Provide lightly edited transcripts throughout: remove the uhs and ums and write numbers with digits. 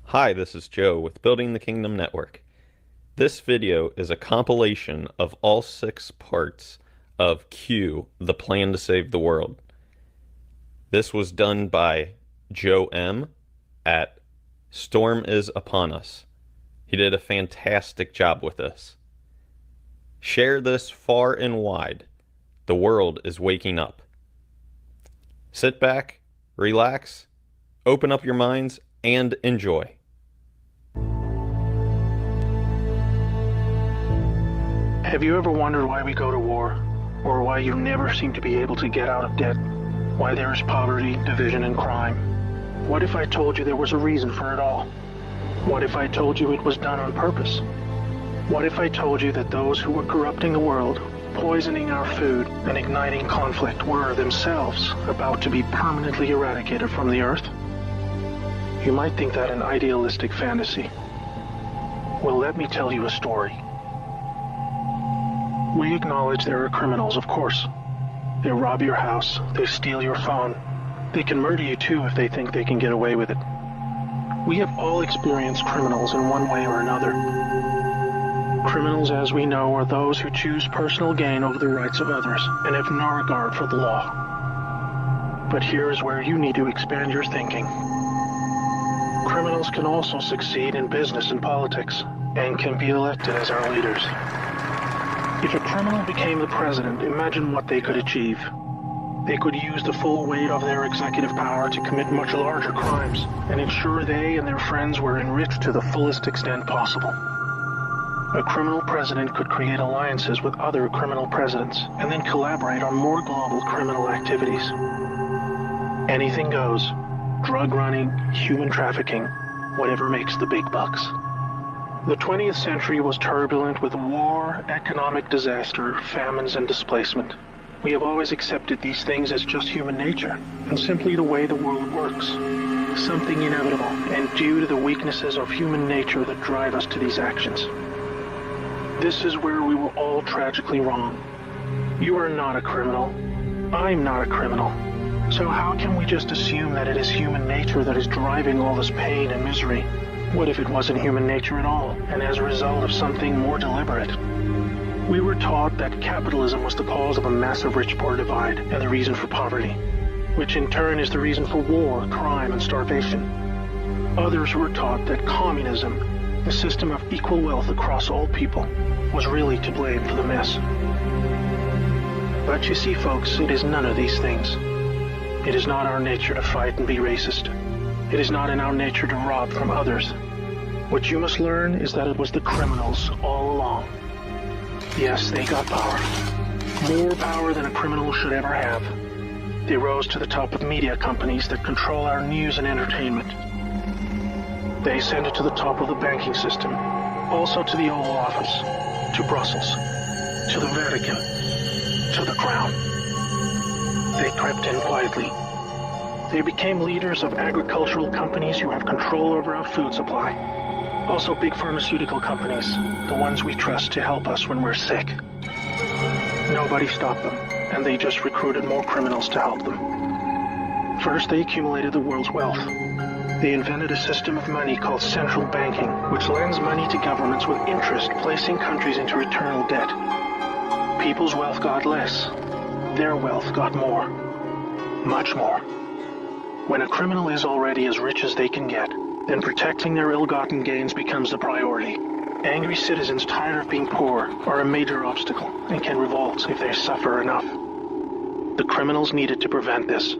Hi, this is Joe with Building the Kingdom Network. This video is a compilation of all 6 parts of Q, the Plan to Save the World. This was done by Joe M. at Storm is Upon Us. He did a fantastic job with this. Share this far and wide. The world is waking up. Sit back, relax, open up your minds, and enjoy. Have you ever wondered why we go to war? Or why you never seem to be able to get out of debt? Why there is poverty, division, and crime? What if I told you there was a reason for it all? What if I told you it was done on purpose? What if I told you that those who were corrupting the world, poisoning our food, and igniting conflict were themselves about to be permanently eradicated from the earth? You might think that an idealistic fantasy. Well, let me tell you a story. We acknowledge there are criminals, of course. They rob your house, they steal your phone. They can murder you too if they think they can get away with it. We have all experienced criminals in one way or another. Criminals, as we know, are those who choose personal gain over the rights of others and have no regard for the law. But here is where you need to expand your thinking. Criminals can also succeed in business and politics and can be elected as our leaders. If a criminal became the president, imagine what they could achieve. They could use the full weight of their executive power to commit much larger crimes and ensure they and their friends were enriched to the fullest extent possible. A criminal president could create alliances with other criminal presidents and then collaborate on more global criminal activities. Anything goes. Drug running, human trafficking, whatever makes the big bucks. The 20th century was turbulent with war, economic disaster, famines, and displacement. We have always accepted these things as just human nature, and simply the way the world works. Something inevitable, and due to the weaknesses of human nature that drive us to these actions. This is where we were all tragically wrong. You are not a criminal. I'm not a criminal. So how can we just assume that it is human nature that is driving all this pain and misery? What if it wasn't human nature at all, and as a result of something more deliberate? We were taught that capitalism was the cause of a massive rich-poor divide and the reason for poverty, which in turn is the reason for war, crime, and starvation. Others were taught that communism, the system of equal wealth across all people, was really to blame for the mess. But you see, folks, it is none of these things. It is not our nature to fight and be racist. It is not in our nature to rob from others. What you must learn is that it was the criminals all along. Yes, they got power. More power than a criminal should ever have. They rose to the top of media companies that control our news and entertainment. They ascended to the top of the banking system, also to the Oval Office, to Brussels, to the Vatican, to the Crown. They crept in quietly. They became leaders of agricultural companies who have control over our food supply. Also big pharmaceutical companies, the ones we trust to help us when we're sick. Nobody stopped them, and they just recruited more criminals to help them. First, they accumulated the world's wealth. They invented a system of money called central banking, which lends money to governments with interest, placing countries into eternal debt. People's wealth got less. Their wealth got more. Much more. When a criminal is already as rich as they can get, then protecting their ill-gotten gains becomes the priority. Angry citizens tired of being poor are a major obstacle and can revolt if they suffer enough. The criminals needed to prevent this.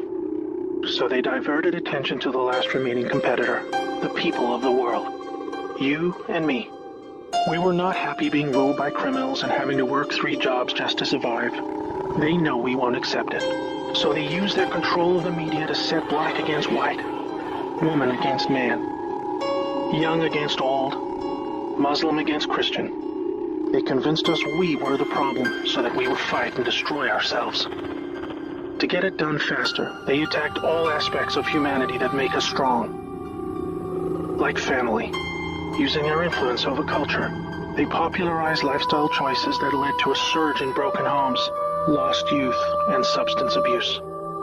So they diverted attention to the last remaining competitor, the people of the world. You and me. We were not happy being ruled by criminals and having to work 3 jobs just to survive. They know we won't accept it. So they use their control of the media to set black against white, woman against man, young against old, Muslim against Christian. They convinced us we were the problem so that we would fight and destroy ourselves. To get it done faster, they attacked all aspects of humanity that make us strong. Like family, using their influence over culture. They popularized lifestyle choices that led to a surge in broken homes, lost youth, and substance abuse.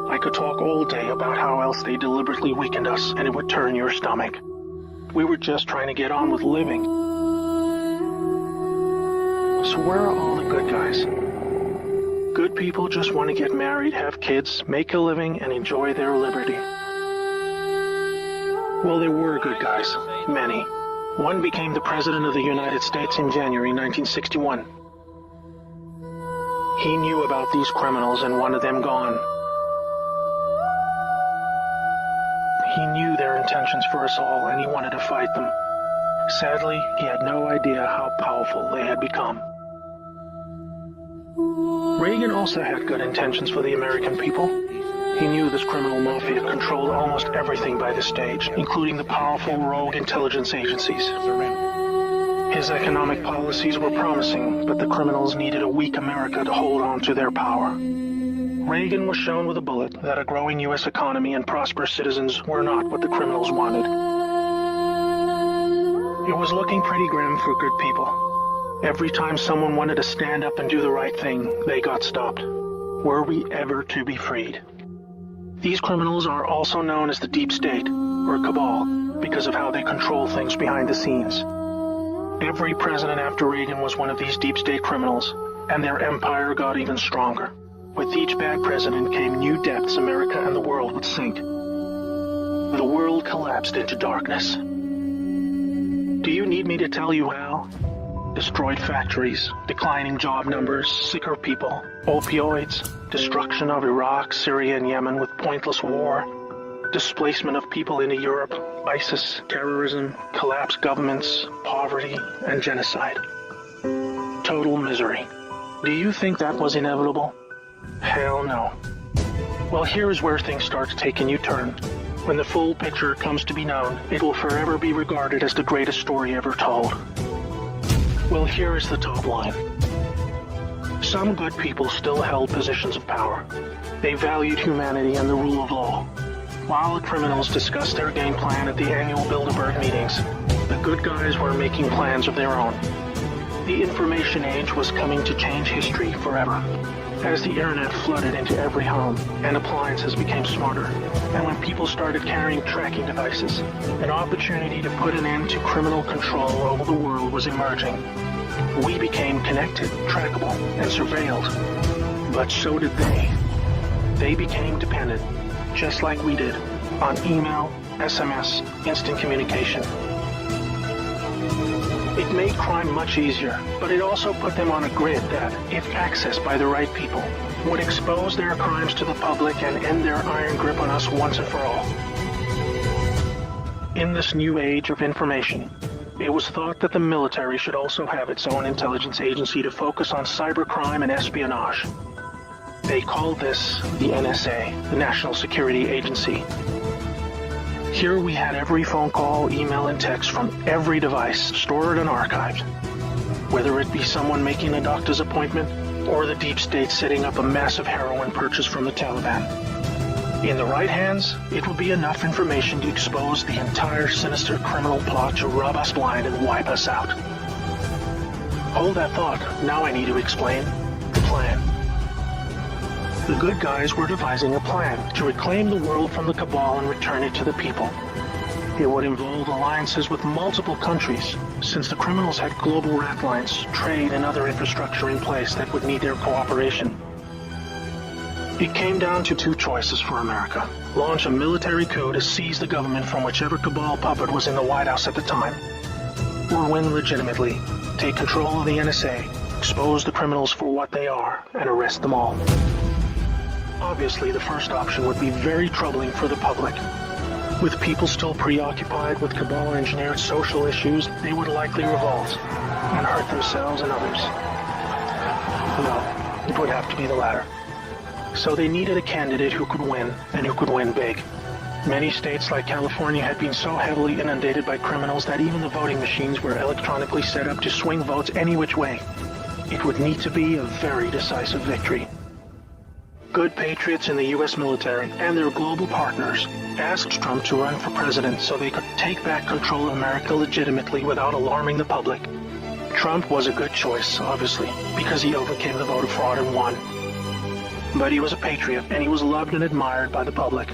I could talk all day about how else they deliberately weakened us, and it would turn your stomach. We were just trying to get on with living. So where are all the good guys? Good people just want to get married, have kids, make a living, and enjoy their liberty. Well, there were good guys. Many. One became the President of the United States in January 1961. He knew about these criminals and wanted them gone. He knew their intentions for us all, and he wanted to fight them. Sadly, he had no idea how powerful they had become. Reagan also had good intentions for the American people. He knew this criminal mafia controlled almost everything by the stage, including the powerful rogue intelligence agencies. His economic policies were promising, but the criminals needed a weak America to hold on to their power. Reagan was shown with a bullet that a growing U.S. economy and prosperous citizens were not what the criminals wanted. It was looking pretty grim for good people. Every time someone wanted to stand up and do the right thing, they got stopped. Were we ever to be freed? These criminals are also known as the Deep State, or Cabal, because of how they control things behind the scenes. Every president after Reagan was one of these Deep State criminals, and their empire got even stronger. With each bad president came new depths America and the world would sink. The world collapsed into darkness. Do you need me to tell you how? Destroyed factories, declining job numbers, sicker people, opioids, destruction of Iraq, Syria, and Yemen with pointless war, displacement of people into Europe, ISIS, terrorism, collapsed governments, poverty, and genocide. Total misery. Do you think that was inevitable? Hell no. Well, here is where things start to take a new turn. When the full picture comes to be known, it will forever be regarded as the greatest story ever told. Well, here is the top line. Some good people still held positions of power. They valued humanity and the rule of law. While the criminals discussed their game plan at the annual Bilderberg meetings, the good guys were making plans of their own. The information age was coming to change history forever. As the internet flooded into every home and appliances became smarter, and when people started carrying tracking devices, an opportunity to put an end to criminal control over the world was emerging. We became connected, trackable, and surveilled. But so did they. They became dependent, just like we did, on email, SMS, instant communication. It made crime much easier, but it also put them on a grid that, if accessed by the right people, would expose their crimes to the public and end their iron grip on us once and for all. In this new age of information, it was thought that the military should also have its own intelligence agency to focus on cybercrime and espionage. They called this the NSA, the National Security Agency. Here we had every phone call, email, and text from every device stored and archived. Whether it be someone making a doctor's appointment or the deep state setting up a massive heroin purchase from the Taliban. In the right hands, it would be enough information to expose the entire sinister criminal plot to rob us blind and wipe us out. Hold that thought. Now I need to explain the plan. The good guys were devising a plan to reclaim the world from the cabal and return it to the people. It would involve alliances with multiple countries, since the criminals had global rat lines, trade, and other infrastructure in place that would need their cooperation. It came down to two choices for America: launch a military coup to seize the government from whichever cabal puppet was in the White House at the time, or win legitimately, take control of the NSA, expose the criminals for what they are, and arrest them all. Obviously, the first option would be very troubling for the public. With people still preoccupied with cabal-engineered social issues, they would likely revolt and hurt themselves and others. No, it would have to be the latter. So they needed a candidate who could win, and who could win big. Many states like California had been so heavily inundated by criminals that even the voting machines were electronically set up to swing votes any which way. It would need to be a very decisive victory. Good patriots in the U.S. military and their global partners asked Trump to run for president so they could take back control of America legitimately without alarming the public. Trump was a good choice, obviously, because he overcame the voter fraud and won. But he was a patriot, and he was loved and admired by the public.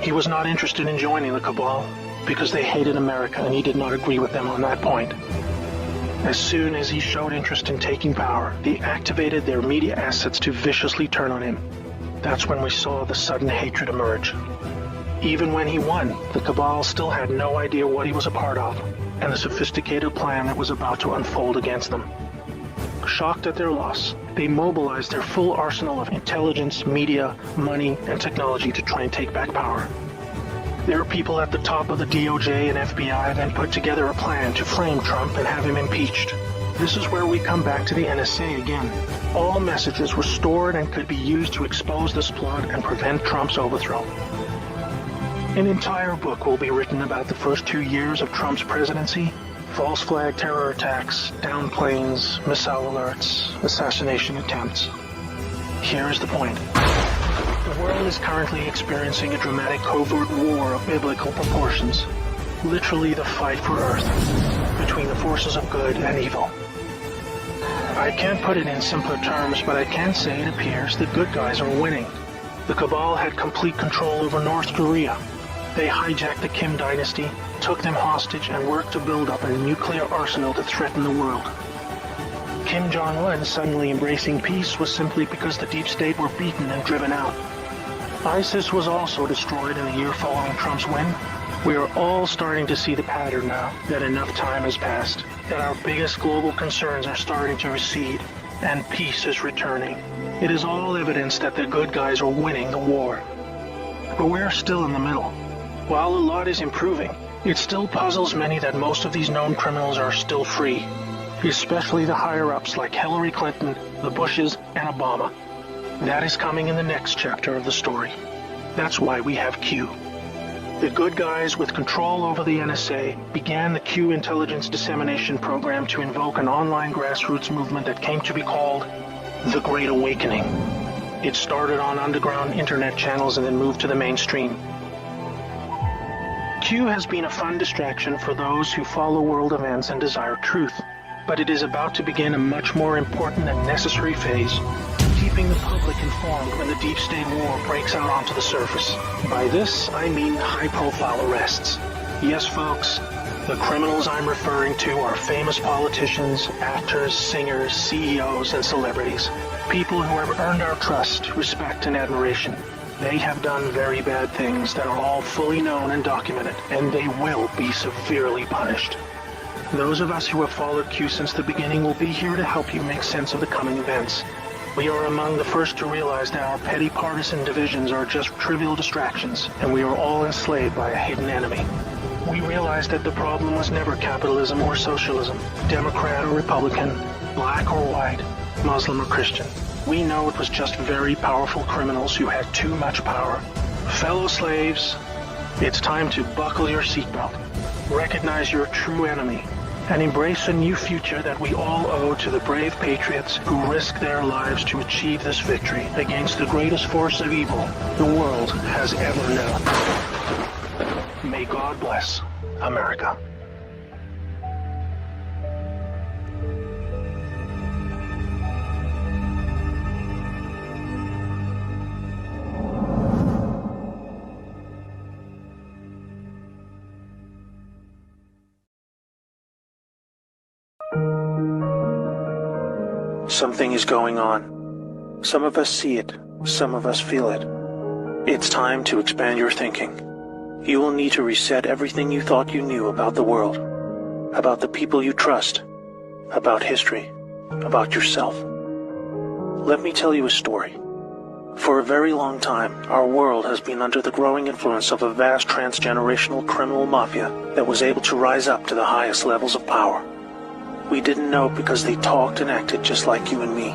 He was not interested in joining the cabal. because they hated America and he did not agree with them on that point. As soon as he showed interest in taking power, they activated their media assets to viciously turn on him. That's when we saw the sudden hatred emerge. Even when he won, the cabal still had no idea what he was a part of and the sophisticated plan that was about to unfold against them. Shocked at their loss, they mobilized their full arsenal of intelligence, media, money, and technology to try and take back power. Their people at the top of the DOJ and FBI then put together a plan to frame Trump and have him impeached. This is where we come back to the NSA again. All messages were stored and could be used to expose this plot and prevent Trump's overthrow. An entire book will be written about the first 2 years of Trump's presidency. False flag terror attacks, down planes, missile alerts, assassination attempts. Here is the point. The world is currently experiencing a dramatic covert war of biblical proportions. Literally the fight for Earth, between the forces of good and evil. I can't put it in simpler terms, but I can say it appears the good guys are winning. The cabal had complete control over North Korea. They hijacked the Kim dynasty, took them hostage, and worked to build up a nuclear arsenal to threaten the world. Kim Jong-un suddenly embracing peace was simply because the deep state were beaten and driven out. ISIS was also destroyed in the year following Trump's win. We are all starting to see the pattern now, that enough time has passed, that our biggest global concerns are starting to recede, and peace is returning. It is all evidence that the good guys are winning the war. But we're still in the middle. While a lot is improving, it still puzzles many that most of these known criminals are still free, especially the higher-ups like Hillary Clinton, the Bushes, and Obama. That is coming in the next chapter of the story. That's why we have Q. The good guys with control over the NSA began the Q intelligence dissemination program to invoke an online grassroots movement that came to be called the Great Awakening. It started on underground internet channels and then moved to the mainstream. Q has been a fun distraction for those who follow world events and desire truth, but it is about to begin a much more important and necessary phase, keeping the public informed when the deep state war breaks out onto the surface. By this, I mean high-profile arrests. Yes, folks, the criminals I'm referring to are famous politicians, actors, singers, CEOs, and celebrities. People who have earned our trust, respect, and admiration. They have done very bad things that are all fully known and documented, and they will be severely punished. Those of us who have followed Q since the beginning will be here to help you make sense of the coming events. We are among the first to realize that our petty partisan divisions are just trivial distractions, and we are all enslaved by a hidden enemy. We realize that the problem was never capitalism or socialism, Democrat or Republican, black or white, Muslim or Christian. We know it was just very powerful criminals who had too much power. Fellow slaves, it's time to buckle your seatbelt, recognize your true enemy, and embrace a new future that we all owe to the brave patriots who risk their lives to achieve this victory against the greatest force of evil the world has ever known. May God bless America. Something is going on. Some of us see it, some of us feel it. It's time to expand your thinking. You will need to reset everything you thought you knew about the world, about the people you trust, about history, about yourself. Let me tell you a story. For a very long time, our world has been under the growing influence of a vast transgenerational criminal mafia that was able to rise up to the highest levels of power. We didn't know because they talked and acted just like you and me.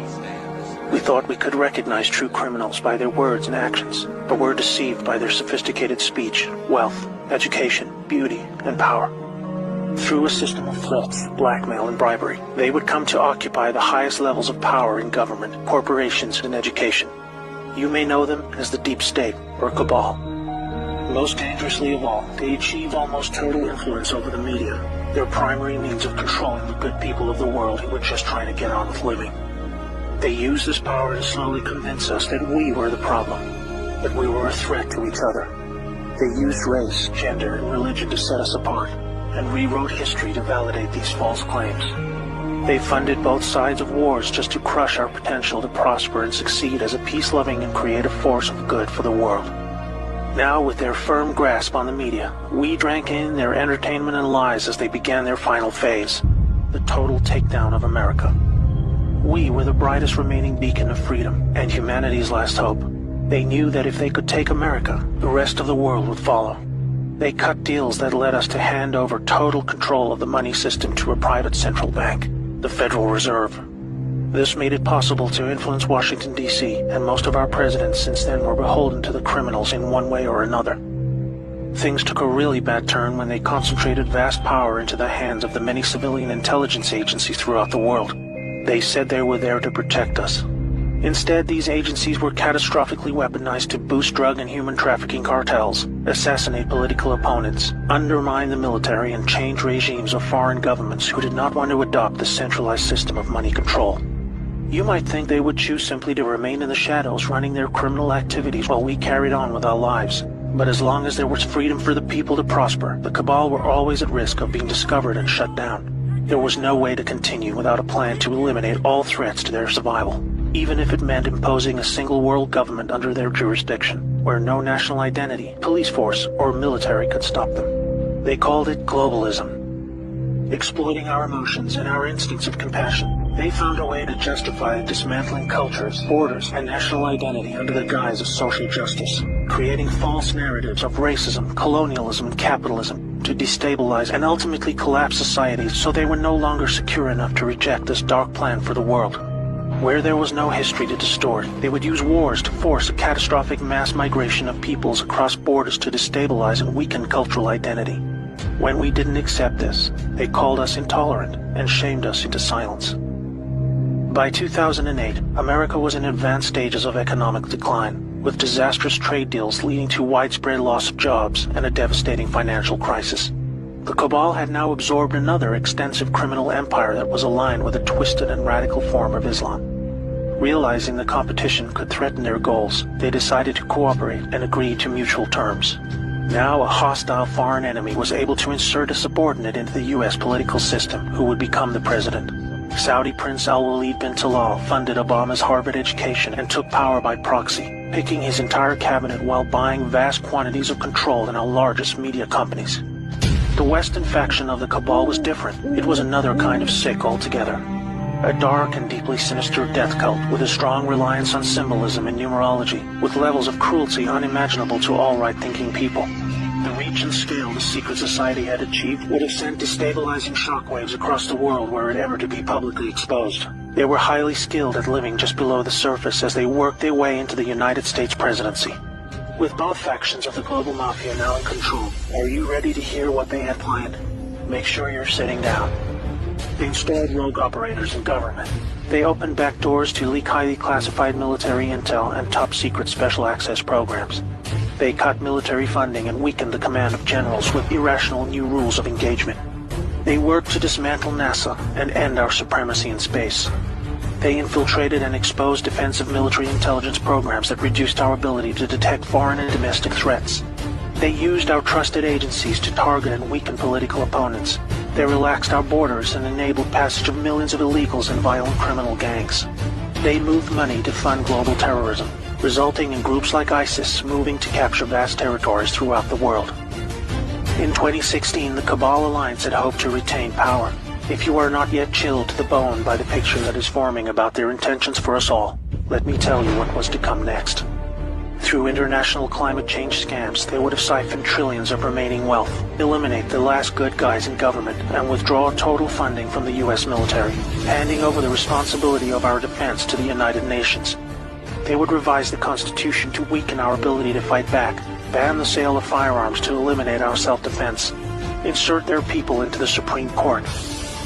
We thought we could recognize true criminals by their words and actions, but were deceived by their sophisticated speech, wealth, education, beauty, and power. Through a system of threats, blackmail, and bribery, they would come to occupy the highest levels of power in government, corporations, and education. You may know them as the deep state or cabal. Most dangerously of all, they achieve almost total influence over the media, their primary means of controlling the good people of the world who were just trying to get on with living. They use this power to slowly convince us that we were the problem, that we were a threat to each other. They used race, gender, and religion to set us apart, and rewrote history to validate these false claims. They funded both sides of wars just to crush our potential to prosper and succeed as a peace-loving and creative force of good for the world. Now, with their firm grasp on the media, we drank in their entertainment and lies as they began their final phase, the total takedown of America. We were the brightest remaining beacon of freedom and humanity's last hope. They knew that if they could take America, the rest of the world would follow. They cut deals that led us to hand over total control of the money system to a private central bank, the Federal Reserve. This made it possible to influence Washington, D.C., and most of our presidents since then were beholden to the criminals in one way or another. Things took a really bad turn when they concentrated vast power into the hands of the many civilian intelligence agencies throughout the world. They said they were there to protect us. Instead, these agencies were catastrophically weaponized to boost drug and human trafficking cartels, assassinate political opponents, undermine the military, and change regimes of foreign governments who did not want to adopt the centralized system of money control. You might think they would choose simply to remain in the shadows running their criminal activities while we carried on with our lives. But as long as there was freedom for the people to prosper, the cabal were always at risk of being discovered and shut down. There was no way to continue without a plan to eliminate all threats to their survival, even if it meant imposing a single world government under their jurisdiction, where no national identity, police force, or military could stop them. They called it globalism. Exploiting our emotions and our instincts of compassion, they found a way to justify dismantling cultures, borders, and national identity under the guise of social justice, creating false narratives of racism, colonialism, and capitalism to destabilize and ultimately collapse societies so they were no longer secure enough to reject this dark plan for the world. Where there was no history to distort, they would use wars to force a catastrophic mass migration of peoples across borders to destabilize and weaken cultural identity. When we didn't accept this, they called us intolerant and shamed us into silence. By 2008, America was in advanced stages of economic decline, with disastrous trade deals leading to widespread loss of jobs and a devastating financial crisis. The cabal had now absorbed another extensive criminal empire that was aligned with a twisted and radical form of Islam. Realizing the competition could threaten their goals, they decided to cooperate and agree to mutual terms. Now a hostile foreign enemy was able to insert a subordinate into the U.S. political system who would become the president. Saudi Prince Al-Walid bin Talal funded Obama's Harvard education and took power by proxy, picking his entire cabinet while buying vast quantities of control in our largest media companies. The Western faction of the cabal was different. It was another kind of sick altogether. A dark and deeply sinister death cult with a strong reliance on symbolism and numerology, with levels of cruelty unimaginable to all right-thinking people. The reach and scale the secret society had achieved would have sent destabilizing shockwaves across the world were it ever to be publicly exposed. They were highly skilled at living just below the surface as they worked their way into the United States presidency. With both factions of the global mafia now in control, are you ready to hear what they had planned? Make sure you're sitting down. They installed rogue operators in government. They opened back doors to leak highly classified military intel and top-secret special access programs. They cut military funding and weakened the command of generals with irrational new rules of engagement. They worked to dismantle NASA and end our supremacy in space. They infiltrated and exposed defensive military intelligence programs that reduced our ability to detect foreign and domestic threats. They used our trusted agencies to target and weaken political opponents. They relaxed our borders and enabled passage of millions of illegals and violent criminal gangs. They moved money to fund global terrorism, resulting in groups like ISIS moving to capture vast territories throughout the world. In 2016, the Cabal Alliance had hoped to retain power. If you are not yet chilled to the bone by the picture that is forming about their intentions for us all, let me tell you what was to come next. Through international climate change scams, they would have siphoned trillions of remaining wealth, eliminate the last good guys in government, and withdraw total funding from the U.S. military, handing over the responsibility of our defense to the United Nations. They would revise the Constitution to weaken our ability to fight back, ban the sale of firearms to eliminate our self-defense, insert their people into the Supreme Court,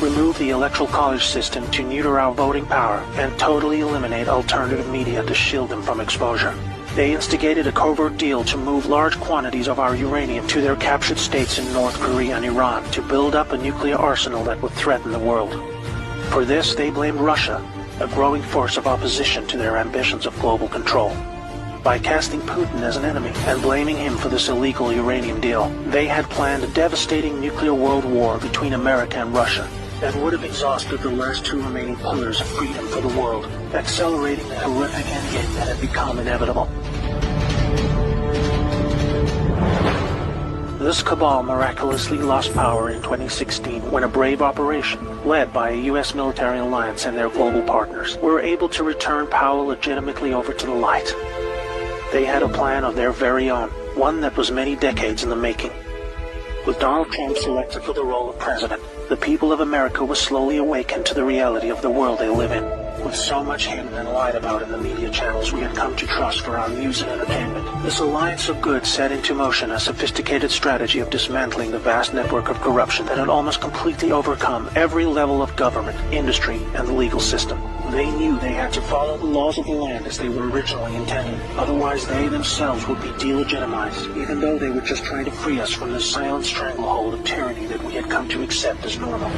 remove the Electoral College system to neuter our voting power, and totally eliminate alternative media to shield them from exposure. They instigated a covert deal to move large quantities of our uranium to their captured states in North Korea and Iran to build up a nuclear arsenal that would threaten the world. For this, they blamed Russia, a growing force of opposition to their ambitions of global control. by casting Putin as an enemy and blaming him for this illegal uranium deal. They had planned a devastating nuclear world war between America and Russia that would have exhausted the last two remaining pillars of freedom for the world, accelerating the horrific endgame that had become inevitable. This cabal miraculously lost power in 2016 when a brave operation, led by a U.S. military alliance and their global partners, were able to return power legitimately over to the light. They had a plan of their very own, one that was many decades in the making. With Donald Trump selected for the role of president, the people of America were slowly awakened to the reality of the world they live in. With so much hidden and lied about in the media channels we had come to trust for our news and entertainment, this alliance of good set into motion a sophisticated strategy of dismantling the vast network of corruption that had almost completely overcome every level of government, industry, and the legal system. They knew they had to follow the laws of the land as they were originally intended. Otherwise, they themselves would be delegitimized, even though they were just trying to free us from the silent stranglehold of tyranny that we had come to accept as normal.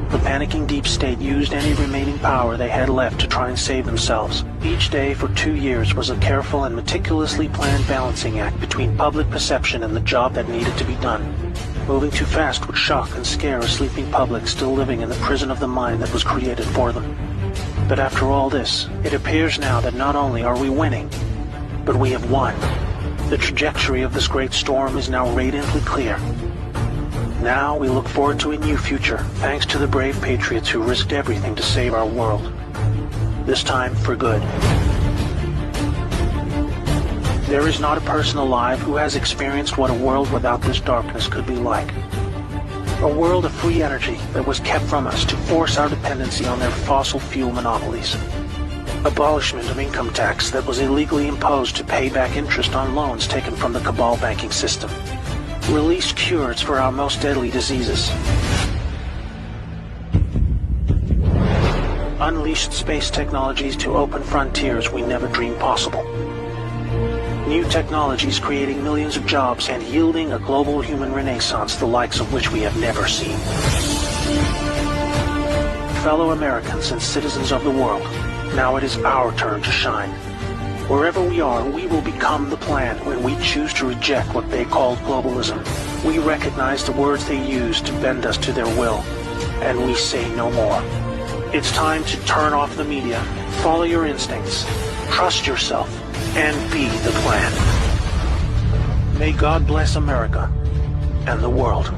The panicking deep state used any remaining power they had left to try and save themselves. Each day for 2 years was a careful and meticulously planned balancing act between public perception and the job that needed to be done. Moving too fast would shock and scare a sleeping public still living in the prison of the mind that was created for them. But after all this, it appears now that not only are we winning, but we have won. The trajectory of this great storm is now radiantly clear. Now we look forward to a new future, thanks to the brave patriots who risked everything to save our world. This time for good. There is not a person alive who has experienced what a world without this darkness could be like. A world of free energy that was kept from us to force our dependency on their fossil fuel monopolies. Abolishment of income tax that was illegally imposed to pay back interest on loans taken from the cabal banking system. Released cures for our most deadly diseases. Unleashed space technologies to open frontiers we never dreamed possible. New technologies creating millions of jobs and yielding a global human renaissance the likes of which we have never seen. Fellow Americans and citizens of the world, now it is our turn to shine. Wherever we are, we will become the plan when we choose to reject what they called globalism. We recognize the words they use to bend us to their will, and we say no more. It's time to turn off the media, follow your instincts, trust yourself, and be the plan. May God bless America and the world.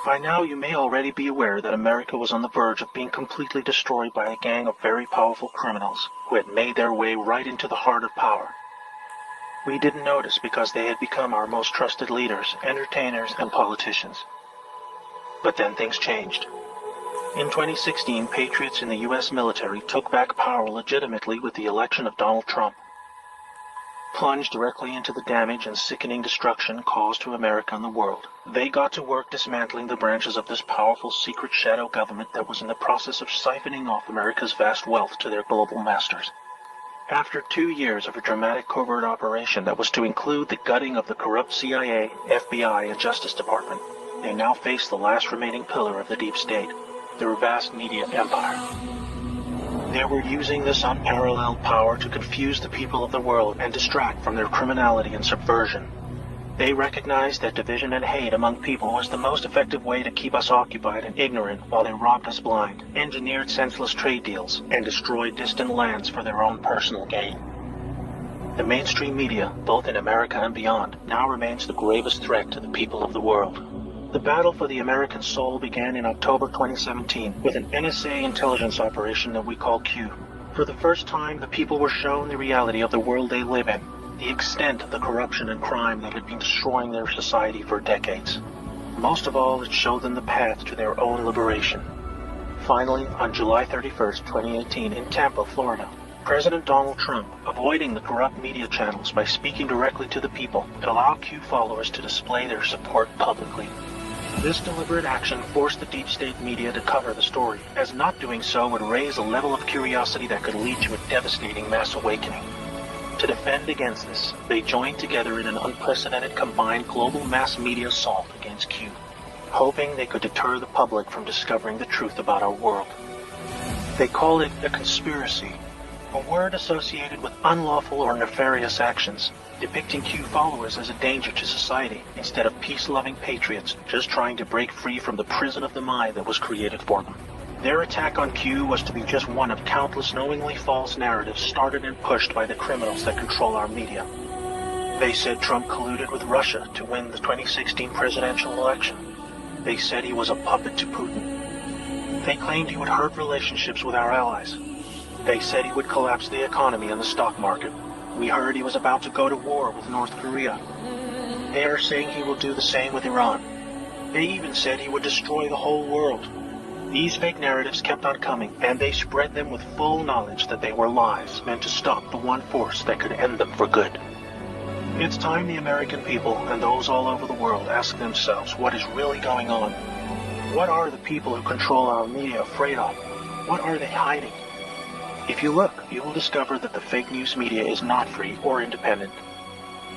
By now, you may already be aware that America was on the verge of being completely destroyed by a gang of very powerful criminals who had made their way right into the heart of power. We didn't notice because they had become our most trusted leaders, entertainers, and politicians. But then things changed. In 2016, patriots in the U.S. military took back power legitimately with the election of Donald Trump. Plunged directly into the damage and sickening destruction caused to America and the world. They got to work dismantling the branches of this powerful secret shadow government that was in the process of siphoning off America's vast wealth to their global masters. After 2 years of a dramatic covert operation that was to include the gutting of the corrupt CIA, FBI, and Justice Department, they now face the last remaining pillar of the deep state, their vast media empire. They were using this unparalleled power to confuse the people of the world and distract from their criminality and subversion. They recognized that division and hate among people was the most effective way to keep us occupied and ignorant while they robbed us blind, engineered senseless trade deals, and destroyed distant lands for their own personal gain. The mainstream media, both in America and beyond, now remains the gravest threat to the people of the world. The battle for the American soul began in October 2017 with an NSA intelligence operation that we call Q. For the first time, the people were shown the reality of the world they live in, the extent of the corruption and crime that had been destroying their society for decades. Most of all, it showed them the path to their own liberation. Finally, on July 31st, 2018, in Tampa, Florida, President Donald Trump, avoiding the corrupt media channels by speaking directly to the people, allowed Q followers to display their support publicly. This deliberate action forced the deep state media to cover the story, as not doing so would raise a level of curiosity that could lead to a devastating mass awakening. To defend against this, they joined together in an unprecedented combined global mass media assault against Q, hoping they could deter the public from discovering the truth about our world. They call it a conspiracy, a word associated with unlawful or nefarious actions, depicting Q followers as a danger to society instead of peace-loving patriots just trying to break free from the prison of the mind that was created for them. Their attack on Q was to be just one of countless knowingly false narratives started and pushed by the criminals that control our media. They said Trump colluded with Russia to win the 2016 presidential election. They said he was a puppet to Putin. They claimed he would hurt relationships with our allies. They said he would collapse the economy and the stock market. We heard he was about to go to war with North Korea. They are saying he will do the same with Iran. They even said he would destroy the whole world. These fake narratives kept on coming, and they spread them with full knowledge that they were lies meant to stop the one force that could end them for good. It's time the American people and those all over the world ask themselves what is really going on. What are the people who control our media afraid of? What are they hiding? If you look, you will discover that the fake news media is not free or independent.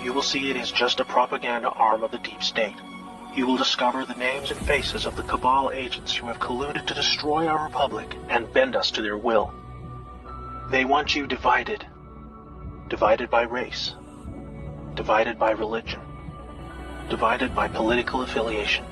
You will see it is just a propaganda arm of the deep state. You will discover the names and faces of the cabal agents who have colluded to destroy our republic and bend us to their will. They want you divided. Divided by race. Divided by religion. Divided by political affiliation.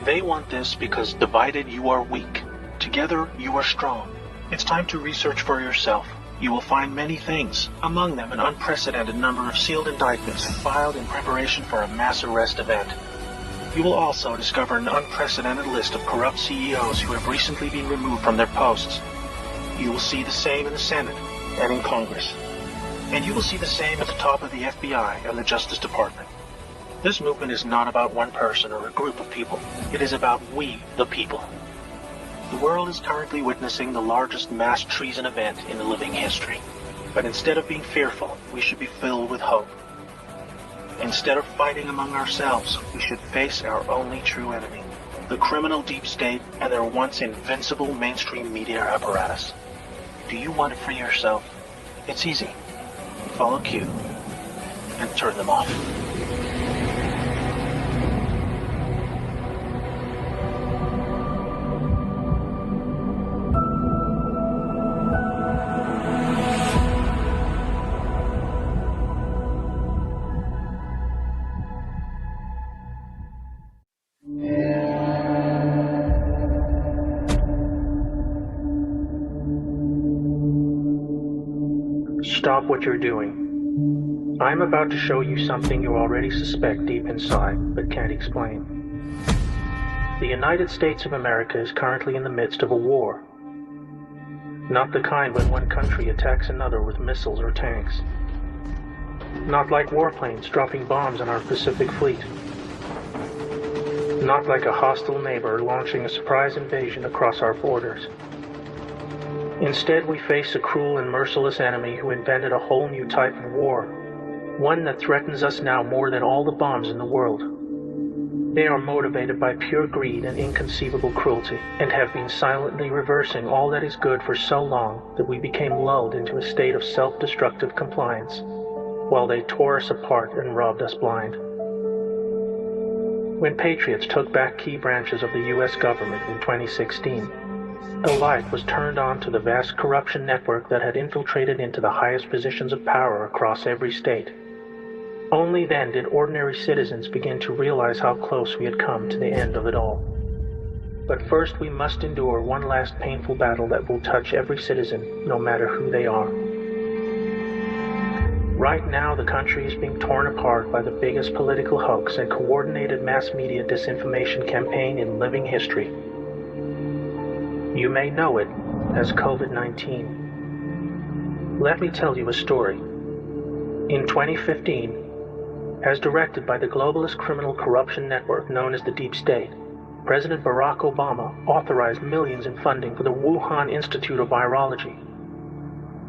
They want this because divided you are weak. Together you are strong. It's time to research for yourself. You will find many things, among them an unprecedented number of sealed indictments filed in preparation for a mass arrest event. You will also discover an unprecedented list of corrupt CEOs who have recently been removed from their posts. You will see the same in the Senate and in Congress. And you will see the same at the top of the FBI and the Justice Department. This movement is not about one person or a group of people. It is about we, the people. The world is currently witnessing the largest mass treason event in living history. But instead of being fearful, we should be filled with hope. Instead of fighting among ourselves, we should face our only true enemy, the criminal deep state and their once invincible mainstream media apparatus. Do you want to free yourself? It's easy. Follow Q and turn them off. Stop what you're doing. I'm about to show you something you already suspect deep inside, but can't explain. The United States of America is currently in the midst of a war. Not the kind when one country attacks another with missiles or tanks. Not like warplanes dropping bombs on our Pacific Fleet. Not like a hostile neighbor launching a surprise invasion across our borders. Instead, we face a cruel and merciless enemy who invented a whole new type of war, one that threatens us now more than all the bombs in the world. They are motivated by pure greed and inconceivable cruelty, and have been silently reversing all that is good for so long that we became lulled into a state of self-destructive compliance, while they tore us apart and robbed us blind. When patriots took back key branches of the U.S. government in 2016, a light was turned on to the vast corruption network that had infiltrated into the highest positions of power across every state. Only then did ordinary citizens begin to realize how close we had come to the end of it all. But first we must endure one last painful battle that will touch every citizen, no matter who they are. Right now, the country is being torn apart by the biggest political hoax and coordinated mass media disinformation campaign in living history. You may know it as COVID-19. Let me tell you a story. In 2015, as directed by the globalist criminal corruption network known as the Deep State, President Barack Obama authorized millions in funding for the Wuhan Institute of Virology,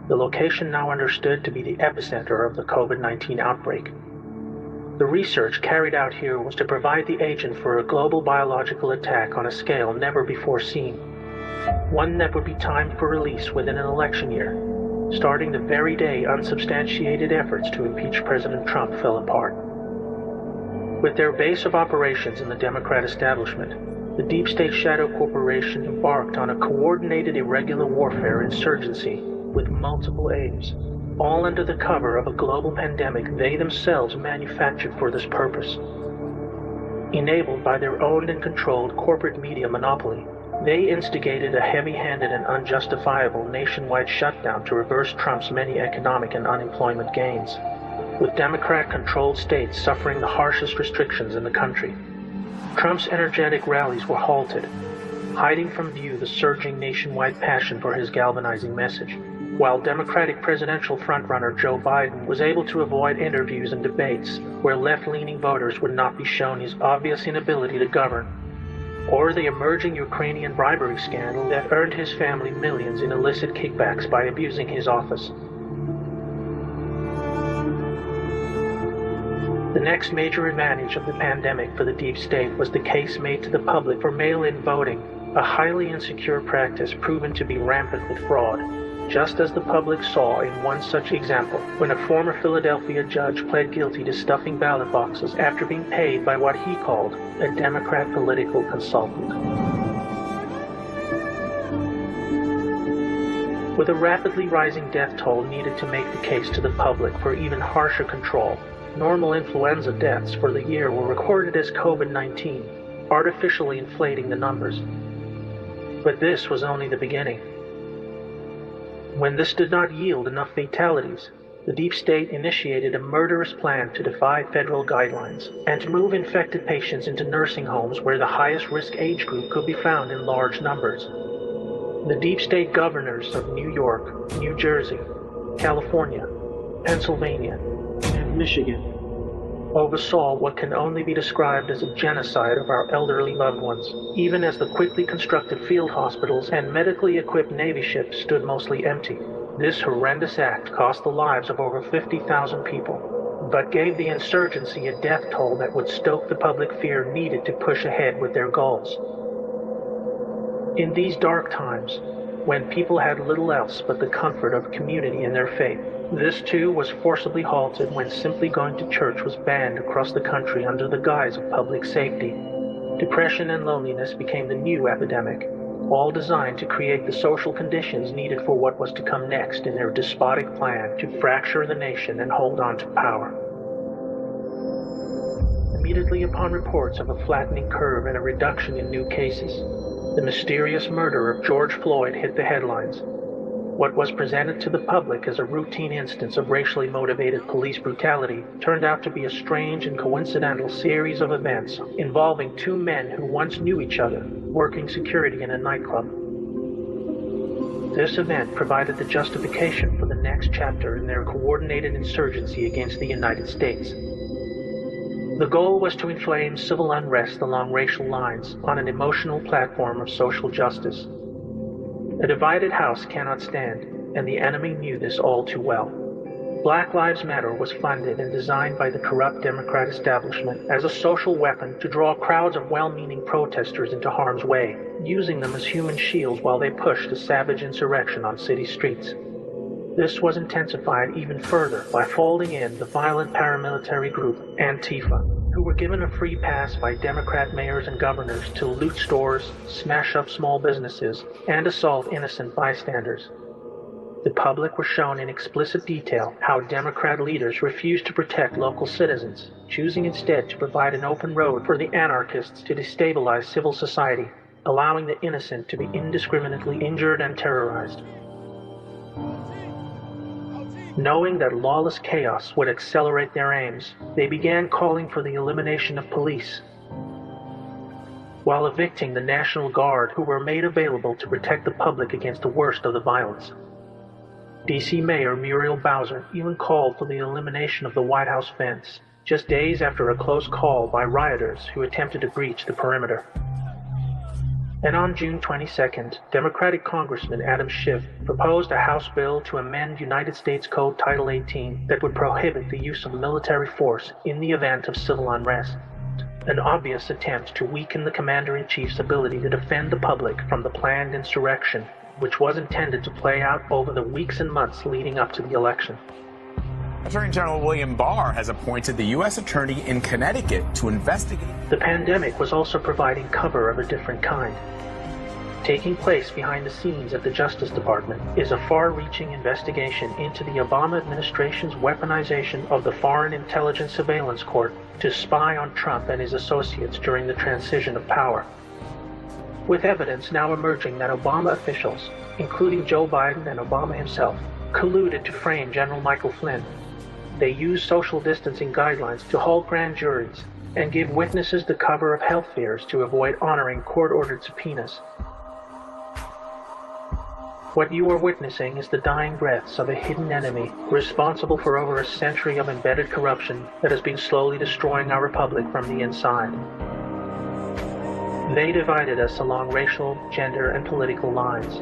the location now understood to be the epicenter of the COVID-19 outbreak. The research carried out here was to provide the agent for a global biological attack on a scale never before seen, one that would be timed for release within an election year, starting the very day unsubstantiated efforts to impeach President Trump fell apart. With their base of operations in the Democrat establishment, the Deep State Shadow Corporation embarked on a coordinated irregular warfare insurgency with multiple aims, all under the cover of a global pandemic they themselves manufactured for this purpose. Enabled by their owned and controlled corporate media monopoly, they instigated a heavy-handed and unjustifiable nationwide shutdown to reverse Trump's many economic and unemployment gains, with Democrat-controlled states suffering the harshest restrictions in the country. Trump's energetic rallies were halted, hiding from view the surging nationwide passion for his galvanizing message, while Democratic presidential frontrunner Joe Biden was able to avoid interviews and debates where left-leaning voters would not be shown his obvious inability to govern, or the emerging Ukrainian bribery scandal that earned his family millions in illicit kickbacks by abusing his office. The next major advantage of the pandemic for the deep state was the case made to the public for mail-in voting, a highly insecure practice proven to be rampant with fraud, just as the public saw in one such example when a former Philadelphia judge pled guilty to stuffing ballot boxes after being paid by what he called a Democrat political consultant. With a rapidly rising death toll needed to make the case to the public for even harsher control, normal influenza deaths for the year were recorded as COVID-19, artificially inflating the numbers. But this was only the beginning. When this did not yield enough fatalities, the deep state initiated a murderous plan to defy federal guidelines and to move infected patients into nursing homes where the highest risk age group could be found in large numbers. The deep state governors of New York, New Jersey, California, Pennsylvania, and Michigan oversaw what can only be described as a genocide of our elderly loved ones, even as the quickly constructed field hospitals and medically equipped Navy ships stood mostly empty. This horrendous act cost the lives of over 50,000 people, but gave the insurgency a death toll that would stoke the public fear needed to push ahead with their goals. In these dark times, when people had little else but the comfort of community in their faith, this too was forcibly halted when simply going to church was banned across the country under the guise of public safety. Depression and loneliness became the new epidemic, all designed to create the social conditions needed for what was to come next in their despotic plan to fracture the nation and hold on to power. Immediately upon reports of a flattening curve and a reduction in new cases, the mysterious murder of George Floyd hit the headlines. What was presented to the public as a routine instance of racially motivated police brutality turned out to be a strange and coincidental series of events involving two men who once knew each other, working security in a nightclub. This event provided the justification for the next chapter in their coordinated insurgency against the United States. The goal was to inflame civil unrest along racial lines on an emotional platform of social justice. A divided house cannot stand, and the enemy knew this all too well. Black Lives Matter was funded and designed by the corrupt Democrat establishment as a social weapon to draw crowds of well-meaning protesters into harm's way, using them as human shields while they pushed a savage insurrection on city streets. This was intensified even further by folding in the violent paramilitary group Antifa, who were given a free pass by Democrat mayors and governors to loot stores, smash up small businesses, and assault innocent bystanders. The public were shown in explicit detail how Democrat leaders refused to protect local citizens, choosing instead to provide an open road for the anarchists to destabilize civil society, allowing the innocent to be indiscriminately injured and terrorized. Knowing that lawless chaos would accelerate their aims, they began calling for the elimination of police, while evicting the National Guard, who were made available to protect the public against the worst of the violence. D.C. Mayor Muriel Bowser even called for the elimination of the White House fence, just days after a close call by rioters who attempted to breach the perimeter. And on June 22nd, Democratic Congressman Adam Schiff proposed a House bill to amend United States Code Title 18 that would prohibit the use of military force in the event of civil unrest, an obvious attempt to weaken the Commander-in-Chief's ability to defend the public from the planned insurrection which was intended to play out over the weeks and months leading up to the election. Attorney General William Barr has appointed the U.S. Attorney in Connecticut to investigate. The pandemic was also providing cover of a different kind. Taking place behind the scenes at the Justice Department is a far-reaching investigation into the Obama administration's weaponization of the Foreign Intelligence Surveillance Court to spy on Trump and his associates during the transition of power. With evidence now emerging that Obama officials, including Joe Biden and Obama himself, colluded to frame General Michael Flynn. They used social distancing guidelines to halt grand juries and give witnesses the cover of health fears to avoid honoring court-ordered subpoenas. What you are witnessing is the dying breaths of a hidden enemy responsible for over a century of embedded corruption that has been slowly destroying our republic from the inside. They divided us along racial, gender, and political lines.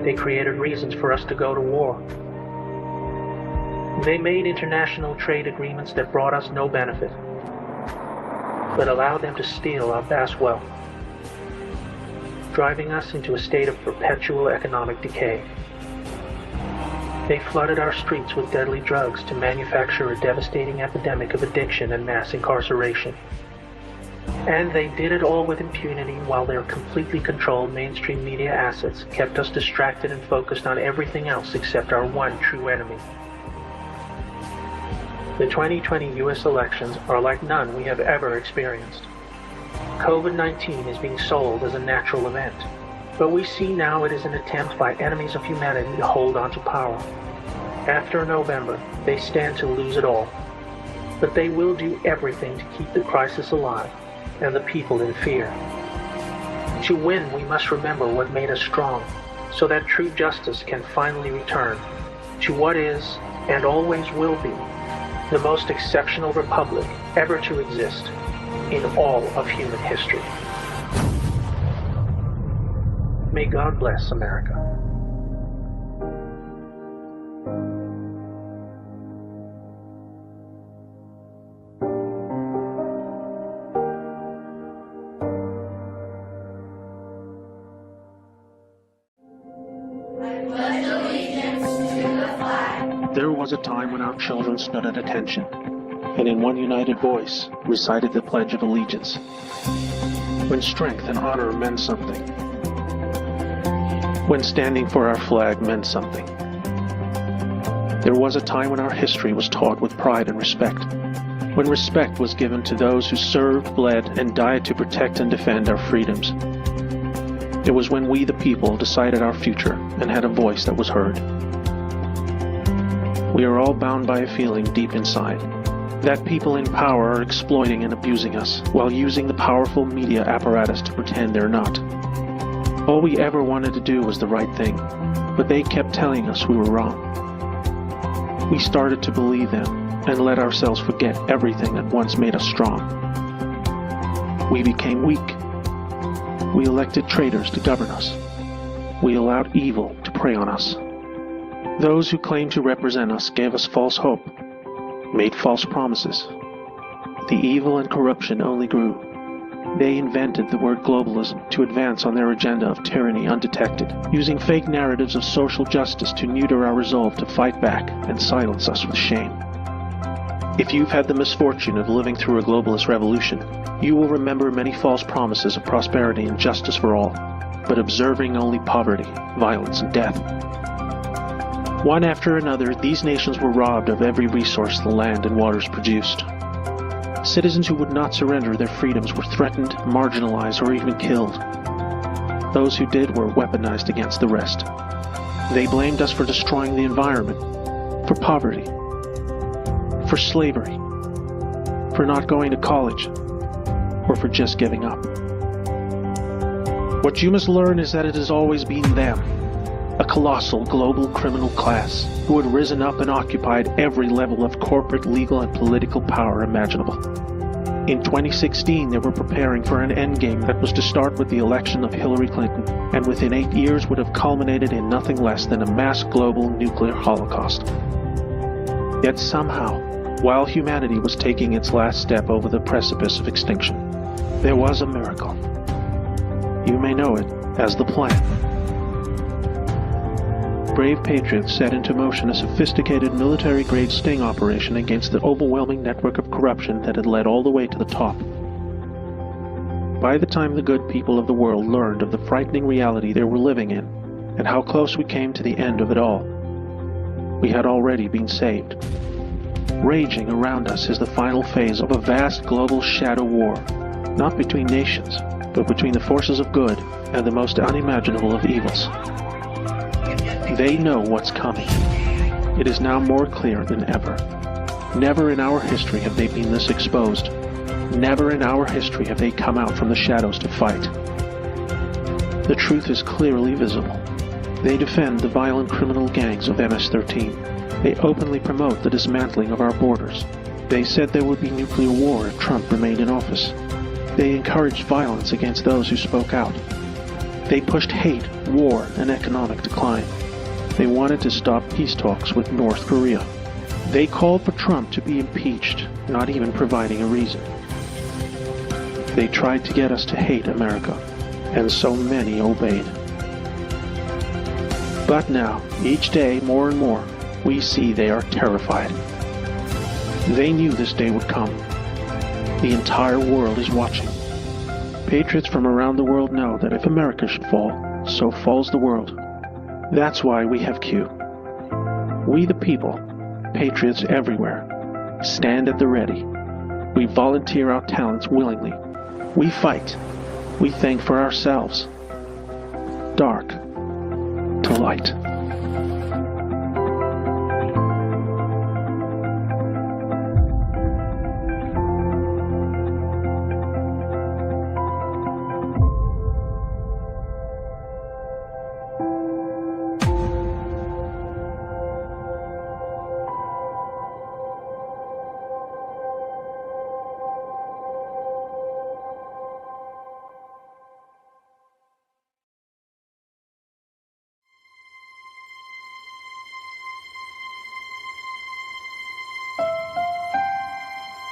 They created reasons for us to go to war. They made international trade agreements that brought us no benefit, but allowed them to steal our vast wealth, driving us into a state of perpetual economic decay. They flooded our streets with deadly drugs to manufacture a devastating epidemic of addiction and mass incarceration. And they did it all with impunity while their completely controlled mainstream media assets kept us distracted and focused on everything else except our one true enemy. The 2020 U.S. elections are like none we have ever experienced. COVID-19 is being sold as a natural event, but we see now it is an attempt by enemies of humanity to hold on to power. After November, they stand to lose it all, but they will do everything to keep the crisis alive and the people in fear. To win, we must remember what made us strong, so that true justice can finally return to what is, and always will be, the most exceptional republic ever to exist in all of human history. May God bless America. There was a time when our children stood at attention, and in one united voice recited the Pledge of Allegiance. When strength and honor meant something. When standing for our flag meant something. There was a time when our history was taught with pride and respect. When respect was given to those who served, bled, and died to protect and defend our freedoms. It was when we, the people, decided our future and had a voice that was heard. We are all bound by a feeling deep inside that people in power are exploiting and abusing us while using the powerful media apparatus to pretend they're not. All we ever wanted to do was the right thing, but they kept telling us we were wrong. We started to believe them and let ourselves forget everything that once made us strong. We became weak. We elected traitors to govern us. We allowed evil to prey on us. Those who claimed to represent us gave us false hope, made false promises. The evil and corruption only grew. They invented the word globalism to advance on their agenda of tyranny undetected, using fake narratives of social justice to neuter our resolve to fight back and silence us with shame. If you've had the misfortune of living through a globalist revolution, you will remember many false promises of prosperity and justice for all, but observing only poverty, violence, and death. One after another, these nations were robbed of every resource the land and waters produced. Citizens who would not surrender their freedoms were threatened, marginalized, or even killed. Those who did were weaponized against the rest. They blamed us for destroying the environment, for poverty, for slavery, for not going to college, or for just giving up. What you must learn is that it has always been them, a colossal global criminal class who had risen up and occupied every level of corporate, legal, and political power imaginable. In 2016, they were preparing for an endgame that was to start with the election of Hillary Clinton, and within 8 years would have culminated in nothing less than a mass global nuclear holocaust. Yet somehow, while humanity was taking its last step over the precipice of extinction, there was a miracle. You may know it as the plan. brave patriots set into motion a sophisticated military-grade sting operation against the overwhelming network of corruption that had led all the way to the top. By the time the good people of the world learned of the frightening reality they were living in, and how close we came to the end of it all, we had already been saved. Raging around us is the final phase of a vast global shadow war, not between nations, but between the forces of good and the most unimaginable of evils. They know what's coming. It is now more clear than ever. Never in our history have they been this exposed. Never in our history have they come out from the shadows to fight. The truth is clearly visible. They defend the violent criminal gangs of MS-13. They openly promote the dismantling of our borders. They said there would be nuclear war if Trump remained in office. They encouraged violence against those who spoke out. They pushed hate, war, and economic decline. They wanted to stop peace talks with North Korea. They called for Trump to be impeached, not even providing a reason. They tried to get us to hate America, and so many obeyed. But now, each day more and more, we see they are terrified. They knew this day would come. The entire world is watching. Patriots from around the world know that if America should fall, so falls the world. That's why we have Q. We the people, patriots everywhere, stand at the ready. We volunteer our talents willingly. We fight. We think for ourselves. Dark to light.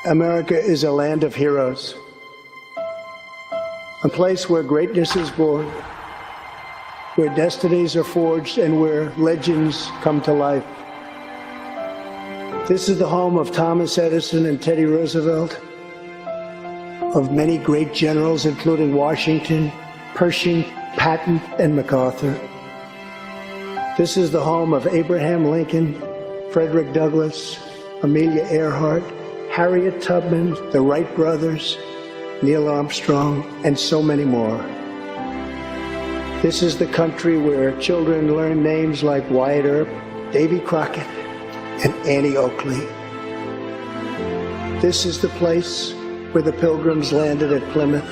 America is a land of heroes, a place where greatness is born, where destinies are forged, and where legends come to life. This is the home of Thomas Edison and Teddy Roosevelt, of many great generals, including Washington, Pershing, Patton, and MacArthur. This is the home of Abraham Lincoln, Frederick Douglass, Amelia Earhart, Harriet Tubman, the Wright brothers, Neil Armstrong, and so many more. This is the country where children learn names like Wyatt Earp, Davy Crockett, and Annie Oakley. This is the place where the Pilgrims landed at Plymouth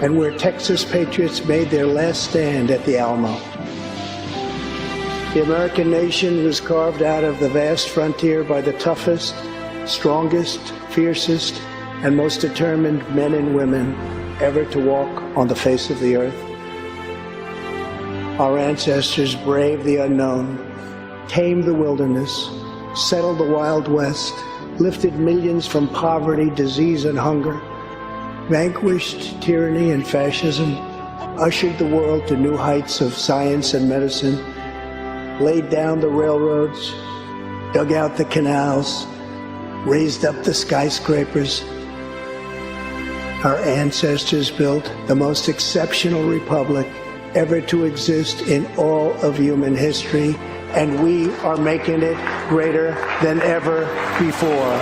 and where Texas patriots made their last stand at the Alamo. The American nation was carved out of the vast frontier by the toughest, strongest, fiercest, and most determined men and women ever to walk on the face of the earth. Our ancestors braved the unknown, tamed the wilderness, settled the Wild West, lifted millions from poverty, disease, and hunger, vanquished tyranny and fascism, ushered the world to new heights of science and medicine, laid down the railroads, dug out the canals, raised up the skyscrapers. Our ancestors built the most exceptional republic ever to exist in all of human history, and we are making it greater than ever before.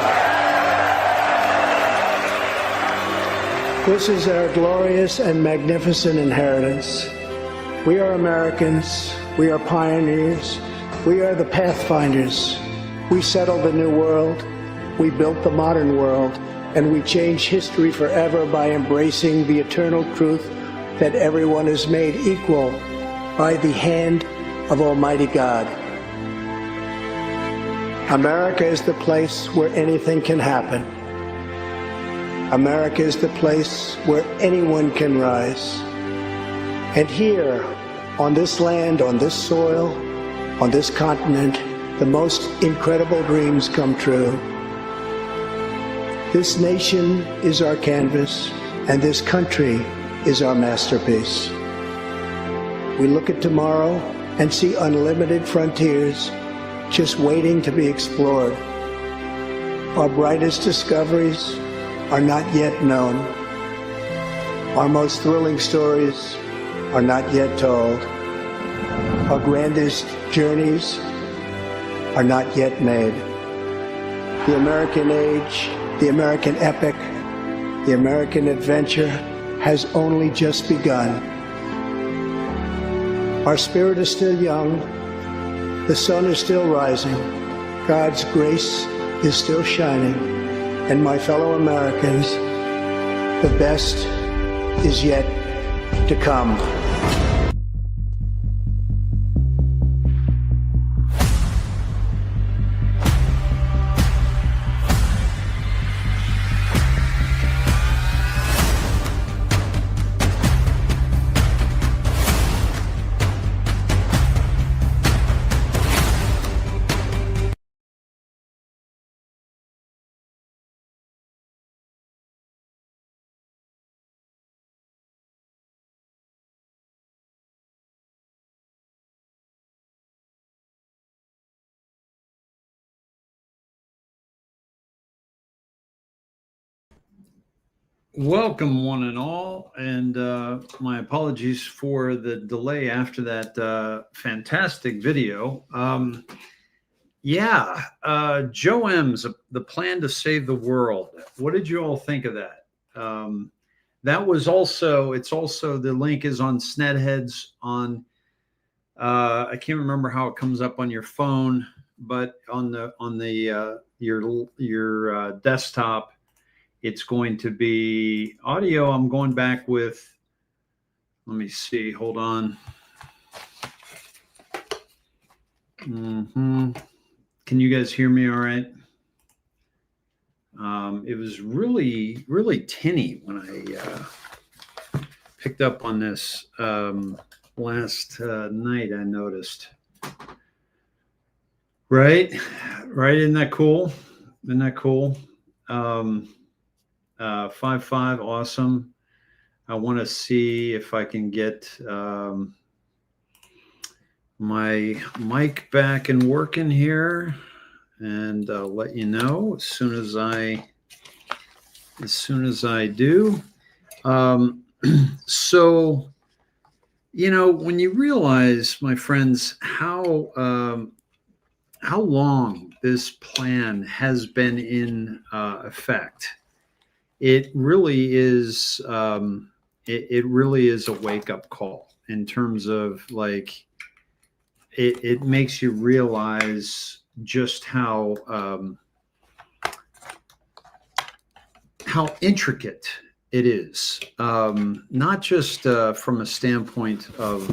This is our glorious and magnificent inheritance. We are Americans. We are pioneers. We are the pathfinders. We settled the new world. We built the modern world, and we changed history forever by embracing the eternal truth that everyone is made equal by the hand of Almighty God. America is the place where anything can happen. America is the place where anyone can rise. And here, on this land, on this soil, on this continent, the most incredible dreams come true. This nation is our canvas, and this country is our masterpiece. We look at tomorrow and see unlimited frontiers just waiting to be explored. Our brightest discoveries are not yet known. Our most thrilling stories are not yet told. Our grandest journeys are not yet made. The American age, the American epic, the American adventure has only just begun. Our spirit is still young. The sun is still rising. God's grace is still shining. And my fellow Americans, the best is yet to come. Welcome, one and all, and my apologies for the delay after that fantastic video. Joe M's The Plan to Save the World. What did you all think of that? That was also, the link is on Snedheads on, I can't remember how it comes up on your phone, but on your desktop, it's going to be audio. I'm going back with, let me see, hold on. Can you guys hear me all right? It was really, really tinny when I picked up on this last night, I noticed. Right? Isn't that cool? 5.5, awesome. I want to see if I can get my mic back and working here, and I'll let you know as soon as I do. So, when you realize, my friends, how long this plan has been in effect, it really is it really is a wake-up call in terms of, like, it makes you realize just how intricate it is, not just from a standpoint of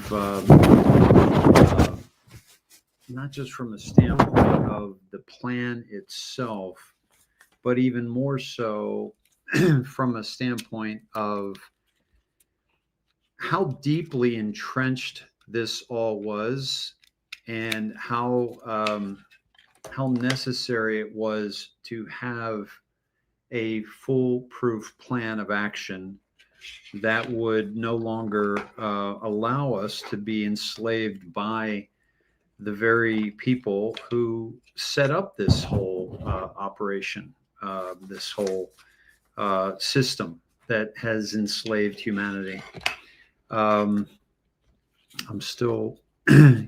the plan itself, but even more so from a standpoint of how deeply entrenched this all was, and how necessary it was to have a foolproof plan of action that would no longer allow us to be enslaved by the very people who set up this whole operation, this whole system that has enslaved humanity. I'm still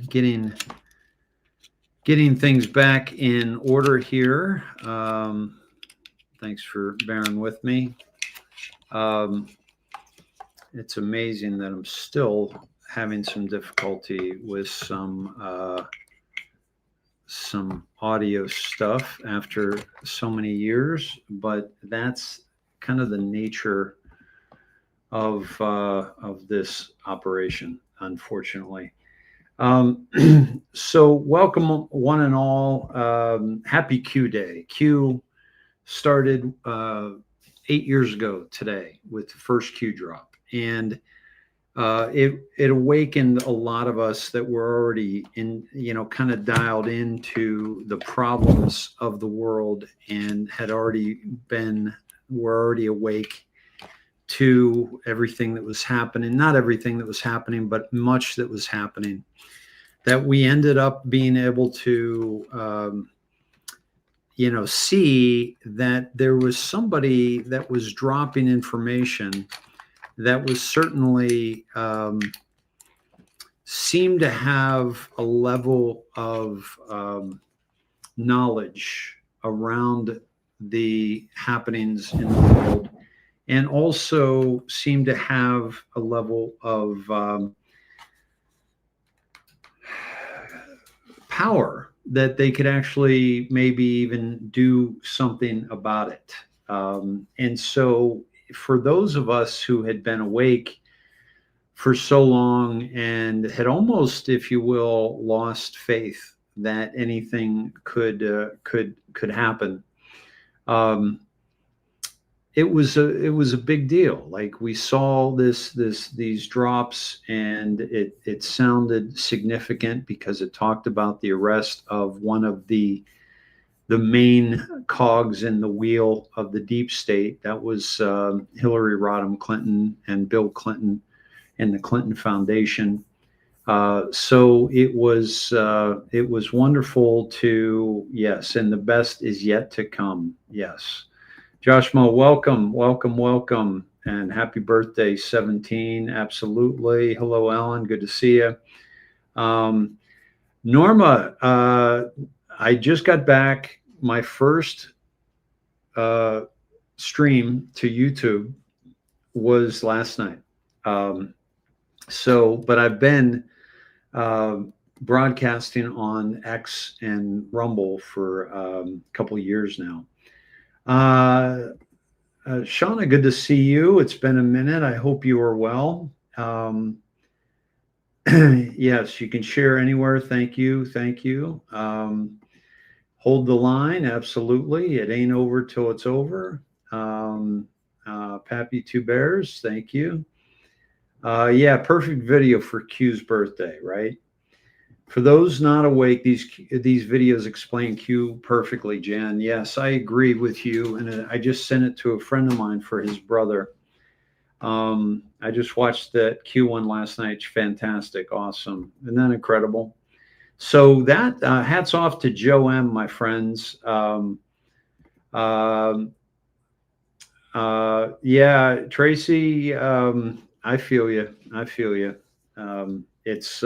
getting things back in order here. Thanks for bearing with me. It's amazing that I'm still having some difficulty with some audio stuff after so many years, but that's kind of the nature of this operation, unfortunately. So welcome, one and all. Happy Q Day. Q started 8 years ago today with the first Q drop, and it awakened a lot of us that were already kind of dialed into the problems of the world, and were already awake to everything that was happening. Not everything that was happening, but much that was happening. that we ended up being able to, see that there was somebody that was dropping information that was certainly seemed to have a level of knowledge around the happenings in the world, and also seemed to have a level of power that they could actually maybe even do something about it. And so for those of us who had been awake for so long and had almost, if you will, lost faith that anything could happen, it was a big deal. Like, we saw these drops, and it sounded significant because it talked about the arrest of one of the main cogs in the wheel of the deep state. That was Hillary Rodham Clinton and Bill Clinton and the Clinton Foundation. So it was wonderful to, yes, and the best is yet to come. Yes. Josh Mo, welcome, and happy birthday, 17. Absolutely. Hello, Ellen. Good to see you. Norma, I just got back. My first stream to YouTube was last night. But I've been broadcasting on X and Rumble for a couple of years now. Shauna, good to see you. It's been a minute. I hope you are well. Yes, you can share anywhere. Thank you. Hold the line. Absolutely. It ain't over till it's over. Pappy Two Bears. Thank you. Yeah, perfect video for Q's birthday, right? For those not awake, these videos explain Q perfectly, Jan. Yes, I agree with you, and I just sent it to a friend of mine for his brother. I just watched that Q one last night. It's fantastic, awesome. Isn't that incredible? So that hats off to Joe M, my friends. Yeah, Tracy, I feel you. It's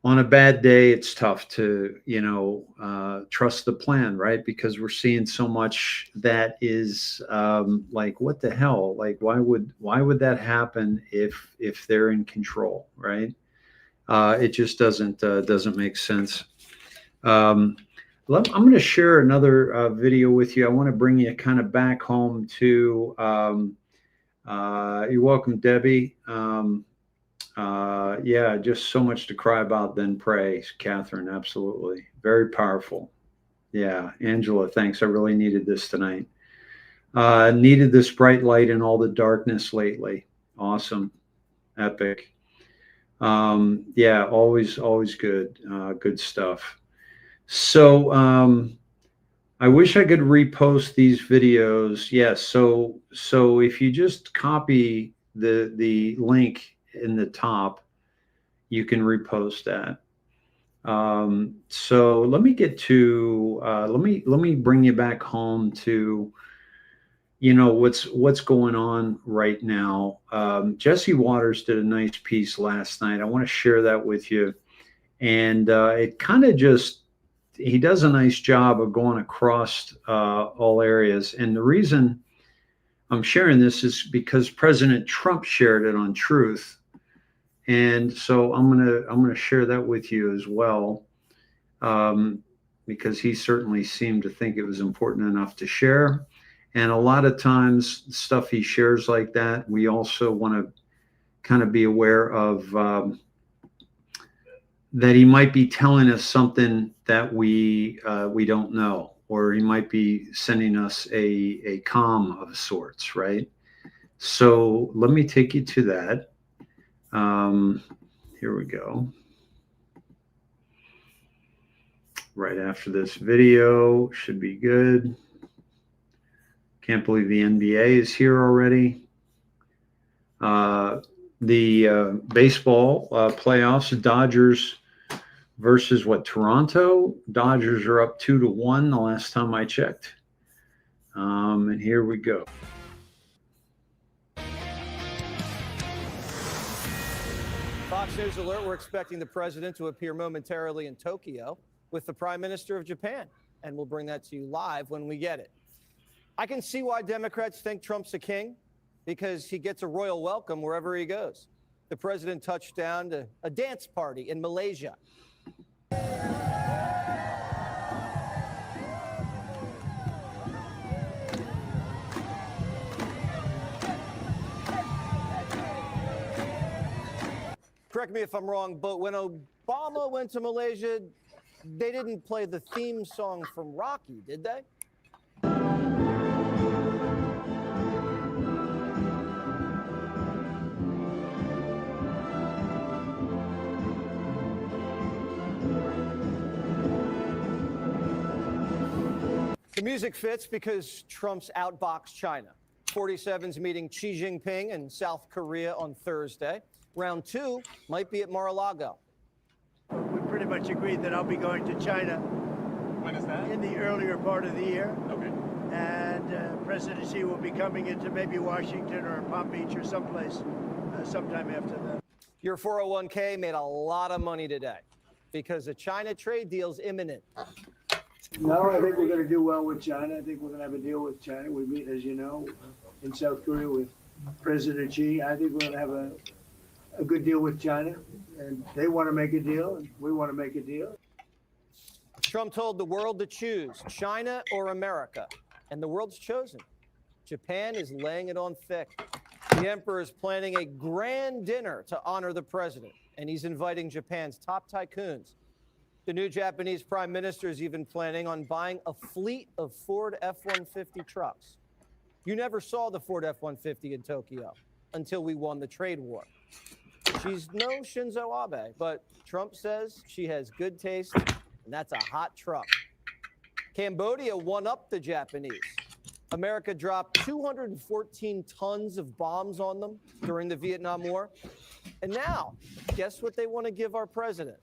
on a bad day, it's tough to, trust the plan, right? Because we're seeing so much that is like, what the hell? Like, why would that happen if they're in control, right? It just doesn't make sense. I'm going to share another video with you. I want to bring you kind of back home to. You're welcome, Debbie. Yeah, just so much to cry about, then pray, Catherine. Absolutely. Very powerful. Yeah. Angela, thanks. I really needed this tonight. Needed this bright light in all the darkness lately. Awesome. Epic. Yeah, always good. Good stuff. So, I wish I could repost these videos. Yes. So if you just copy the link in the top, you can repost that. So let me get to let me bring you back home to what's going on right now. Jesse Waters did a nice piece last night. I want to share that with you, and it kind of just, he does a nice job of going across all areas. And the reason I'm sharing this is because President Trump shared it on Truth. And so I'm gonna share that with you as well, because he certainly seemed to think it was important enough to share. And a lot of times, stuff he shares like that, we also want to kind of be aware of that he might be telling us something that we don't know, or he might be sending us a comm of sorts, right? So let me take you to that. Here we go. Right after this video, should be good. Can't believe the NBA is here already. the baseball playoffs, Dodgers versus Toronto. Dodgers are up 2-1 the last time I checked. And here we go. Fox News alert, we're expecting the president to appear momentarily in Tokyo with the Prime Minister of Japan, and we'll bring that to you live when we get it. I can see why Democrats think Trump's a king, because he gets a royal welcome wherever he goes. The president touched down to a dance party in Malaysia. Correct me if I'm wrong, but when Obama went to Malaysia, they didn't play the theme song from Rocky, did they? The music fits because Trump's outboxed China. 47's meeting Xi Jinping in South Korea on Thursday. Round 2 might be at Mar-a-Lago. We pretty much agreed that I'll be going to China. When is that? In the earlier part of the year. Okay. And President Xi will be coming into maybe Washington or Palm Beach or someplace sometime after that. Your 401k made a lot of money today because the China trade deal's imminent. No, I think we're going to do well with China. I think we're going to have a deal with China. We meet, as you know, in South Korea with President Xi. I think we're going to have a good deal with China, and they want to make a deal, and we want to make a deal. Trump told the world to choose China or America, and the world's chosen. Japan is laying it on thick. The emperor is planning a grand dinner to honor the president, and he's inviting Japan's top tycoons. The new Japanese prime minister is even planning on buying a fleet of Ford F-150 trucks. You never saw the Ford F-150 in Tokyo until we won the trade war. She's no Shinzo Abe, but Trump says she has good taste, and that's a hot truck. Cambodia won up the Japanese. America dropped 214 tons of bombs on them during the Vietnam War. And now, guess what they want to give our president?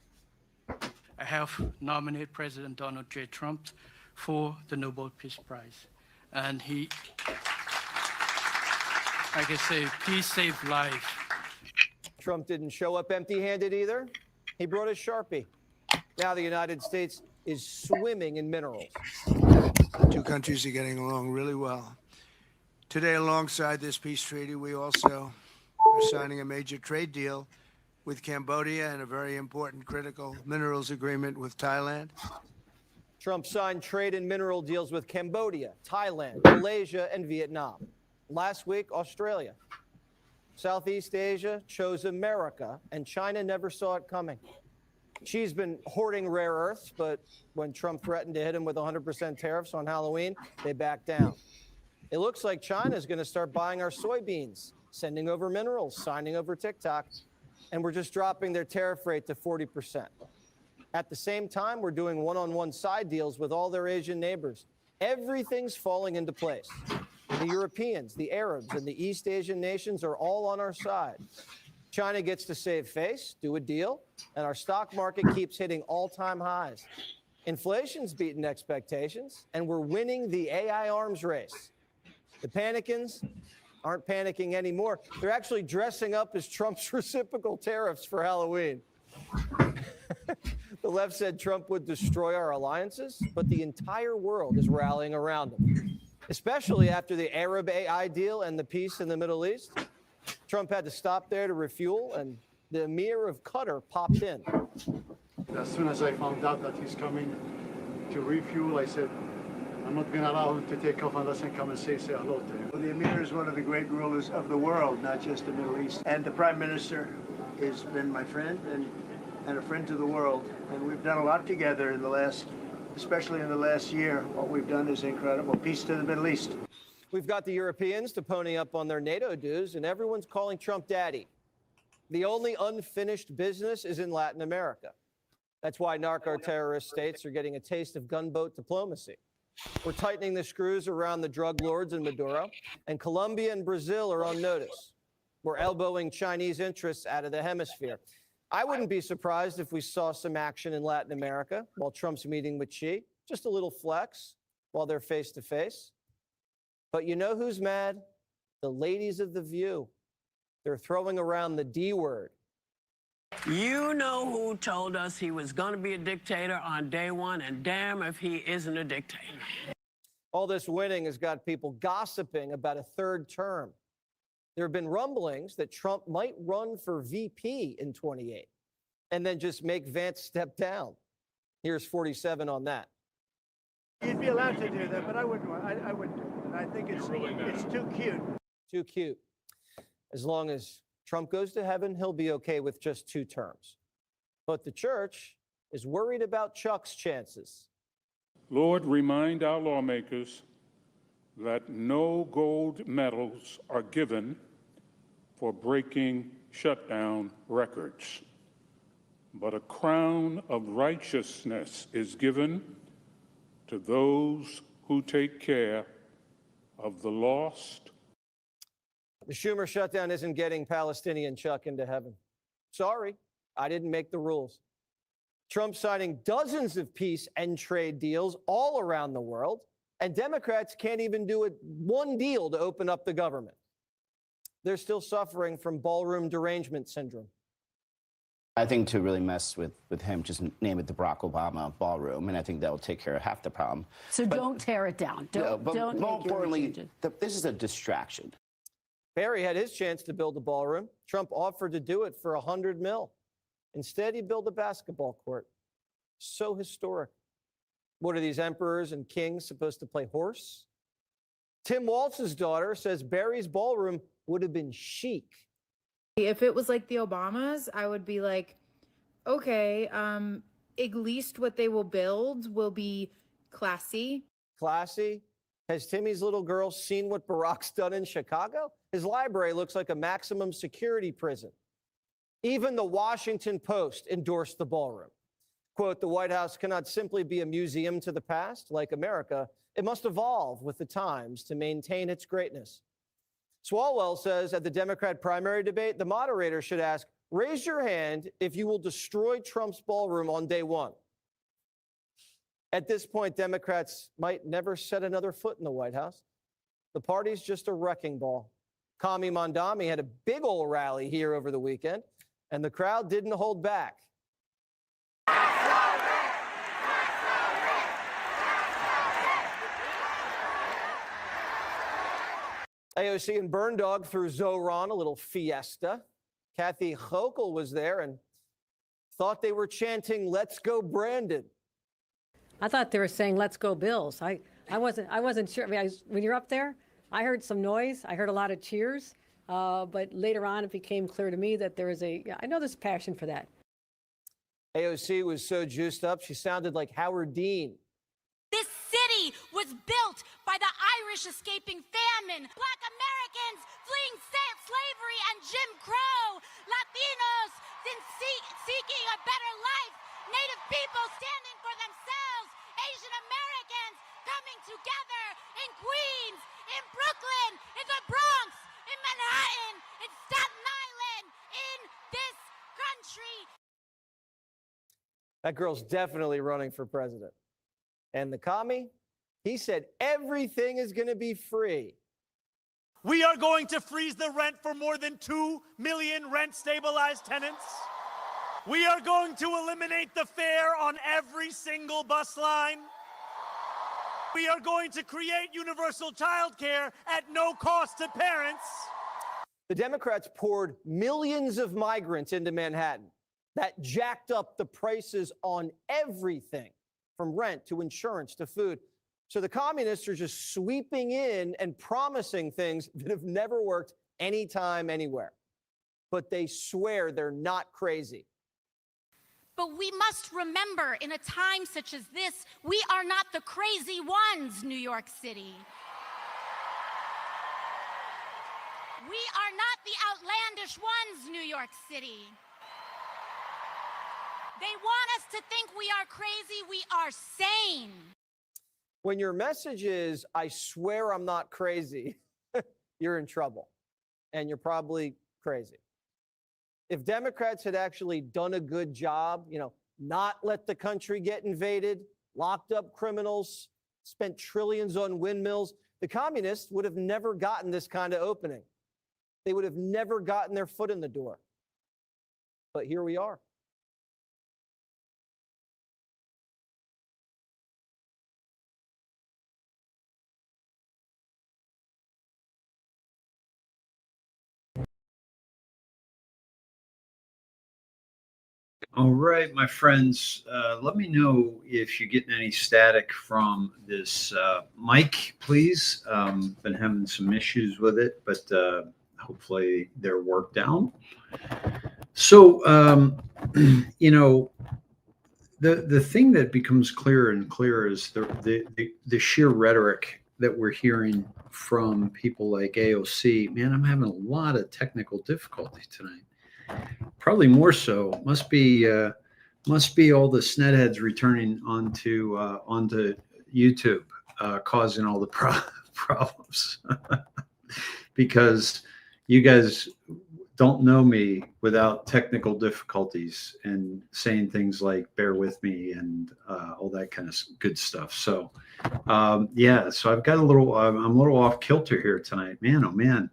I have nominated President Donald J. Trump for the Nobel Peace Prize. And he, like I say, peace saved life. Trump didn't show up empty-handed either. He brought a Sharpie. Now the United States is swimming in minerals. The two countries are getting along really well. Today, alongside this peace treaty, we also are signing a major trade deal with Cambodia and a very important critical minerals agreement with Thailand. Trump signed trade and mineral deals with Cambodia, Thailand, Malaysia, and Vietnam. Last week, Australia. Southeast Asia chose America, and China never saw it coming. Xi's been hoarding rare earths, but when Trump threatened to hit him with 100% tariffs on Halloween, they backed down. It looks like China is going to start buying our soybeans, sending over minerals, signing over TikTok, and we're just dropping their tariff rate to 40%. At the same time, we're doing one-on-one side deals with all their Asian neighbors. Everything's falling into place. The Europeans, the Arabs, and the East Asian nations are all on our side. China gets to save face, do a deal, and our stock market keeps hitting all-time highs. Inflation's beaten expectations, and we're winning the AI arms race. The panicans aren't panicking anymore. They're actually dressing up as Trump's reciprocal tariffs for Halloween. The left said Trump would destroy our alliances, but the entire world is rallying around him, especially after the Arab AI deal and the peace in the Middle East. Trump had to stop there to refuel, and the Emir of Qatar popped in. As soon as I found out that he's coming to refuel, I said, I'm not going to allow him to take off unless I come and say hello to him. Well, the Emir is one of the great rulers of the world, not just the Middle East. And the Prime Minister has been my friend and a friend to the world. And we've done a lot together in the last, especially in the last year. What we've done is incredible. Peace to the Middle East. We've got the Europeans to pony up on their NATO dues, and everyone's calling Trump daddy. The only unfinished business is in Latin America. That's why narco-terrorist states are getting a taste of gunboat diplomacy. We're tightening the screws around the drug lords in Maduro, and Colombia and Brazil are on notice. We're elbowing Chinese interests out of the hemisphere. I wouldn't be surprised if we saw some action in Latin America while Trump's meeting with Xi. Just a little flex while they're face to face. But you know who's mad? The ladies of The View. They're throwing around the D word. You know who told us he was going to be a dictator on day one, and damn if he isn't a dictator. All this winning has got people gossiping about a third term. There have been rumblings that Trump might run for VP in 28 and then just make Vance step down. Here's 47 on that. You'd be allowed to do that, but I wouldn't. I wouldn't do it. I think it's too cute. Too cute. As long as Trump goes to heaven, he'll be okay with just 2 terms. But the church is worried about Chuck's chances. Lord, remind our lawmakers that no gold medals are given for breaking shutdown records, but a crown of righteousness is given to those who take care of the lost. The Schumer shutdown isn't getting Palestinian Chuck into heaven. Sorry, I didn't make the rules. Trump signing dozens of peace and trade deals all around the world, and Democrats can't even do one deal to open up the government. They're still suffering from ballroom derangement syndrome. I think to really mess with him, just name it the Barack Obama ballroom, and I think that will take care of half the problem. So don't tear it down. Don't more importantly, this is a distraction. Barry had his chance to build a ballroom. Trump offered to do it for $100 million. Instead, he built a basketball court. So historic. What are these emperors and kings supposed to play horse? Tim Walz's daughter says Barry's ballroom would have been chic. If it was like the Obamas, I would be like, okay, at least what they will build will be classy. Classy? Has Timmy's little girl seen what Barack's done in Chicago? His library looks like a maximum security prison. Even the Washington Post endorsed the ballroom. Quote, the White House cannot simply be a museum to the past. Like America, it must evolve with the times to maintain its greatness. Swalwell says at the Democrat primary debate, the moderator should ask, raise your hand if you will destroy Trump's ballroom on day one. At this point, Democrats might never set another foot in the White House. The party's just a wrecking ball. Kami Mandami had a big old rally here over the weekend, and the crowd didn't hold back. AOC and Burn Dog threw Zoran a little fiesta. Kathy Hochul was there and thought they were chanting, "Let's go, Brandon." I thought they were saying, "Let's go, Bills." I wasn't sure. I mean, when you're up there, I heard some noise. I heard a lot of cheers. But later on, it became clear to me that there is I know there's passion for that. AOC was so juiced up, she sounded like Howard Dean. This city was built by the Irish escaping famine, Black Americans fleeing slavery and Jim Crow, Latinos seeking a better life, Native people standing for themselves, Asian Americans coming together in Queens, in Brooklyn, in the Bronx, in Manhattan, in Staten Island, in this country. That girl's definitely running for president. And the commie, he said everything is going to be free. We are going to freeze the rent for more than 2 million rent-stabilized tenants. We are going to eliminate the fare on every single bus line. We are going to create universal child care at no cost to parents. The Democrats poured millions of migrants into Manhattan. That jacked up the prices on everything, from rent to insurance to food. So the communists are just sweeping in and promising things that have never worked anytime, anywhere. But they swear they're not crazy. But we must remember, in a time such as this, we are not the crazy ones, New York City. We are not the outlandish ones, New York City. They want us to think we are crazy. We are sane. When your message is, I swear I'm not crazy, you're in trouble. And you're probably crazy. If Democrats had actually done a good job, not let the country get invaded, locked up criminals, spent trillions on windmills, the communists would have never gotten this kind of opening. They would have never gotten their foot in the door. But here we are. All right, my friends, let me know if you're getting any static from this mic, please. Been having some issues with it, but hopefully they're worked out. So, the thing that becomes clearer and clearer is the sheer rhetoric that we're hearing from people like AOC. Man, I'm having a lot of technical difficulty tonight. Probably more so. Must be all the Snedheads returning onto YouTube, causing all the problems. Because you guys don't know me without technical difficulties and saying things like "bear with me" and all that kind of good stuff. So yeah, so I've got I'm a little off kilter here tonight, man. Oh man.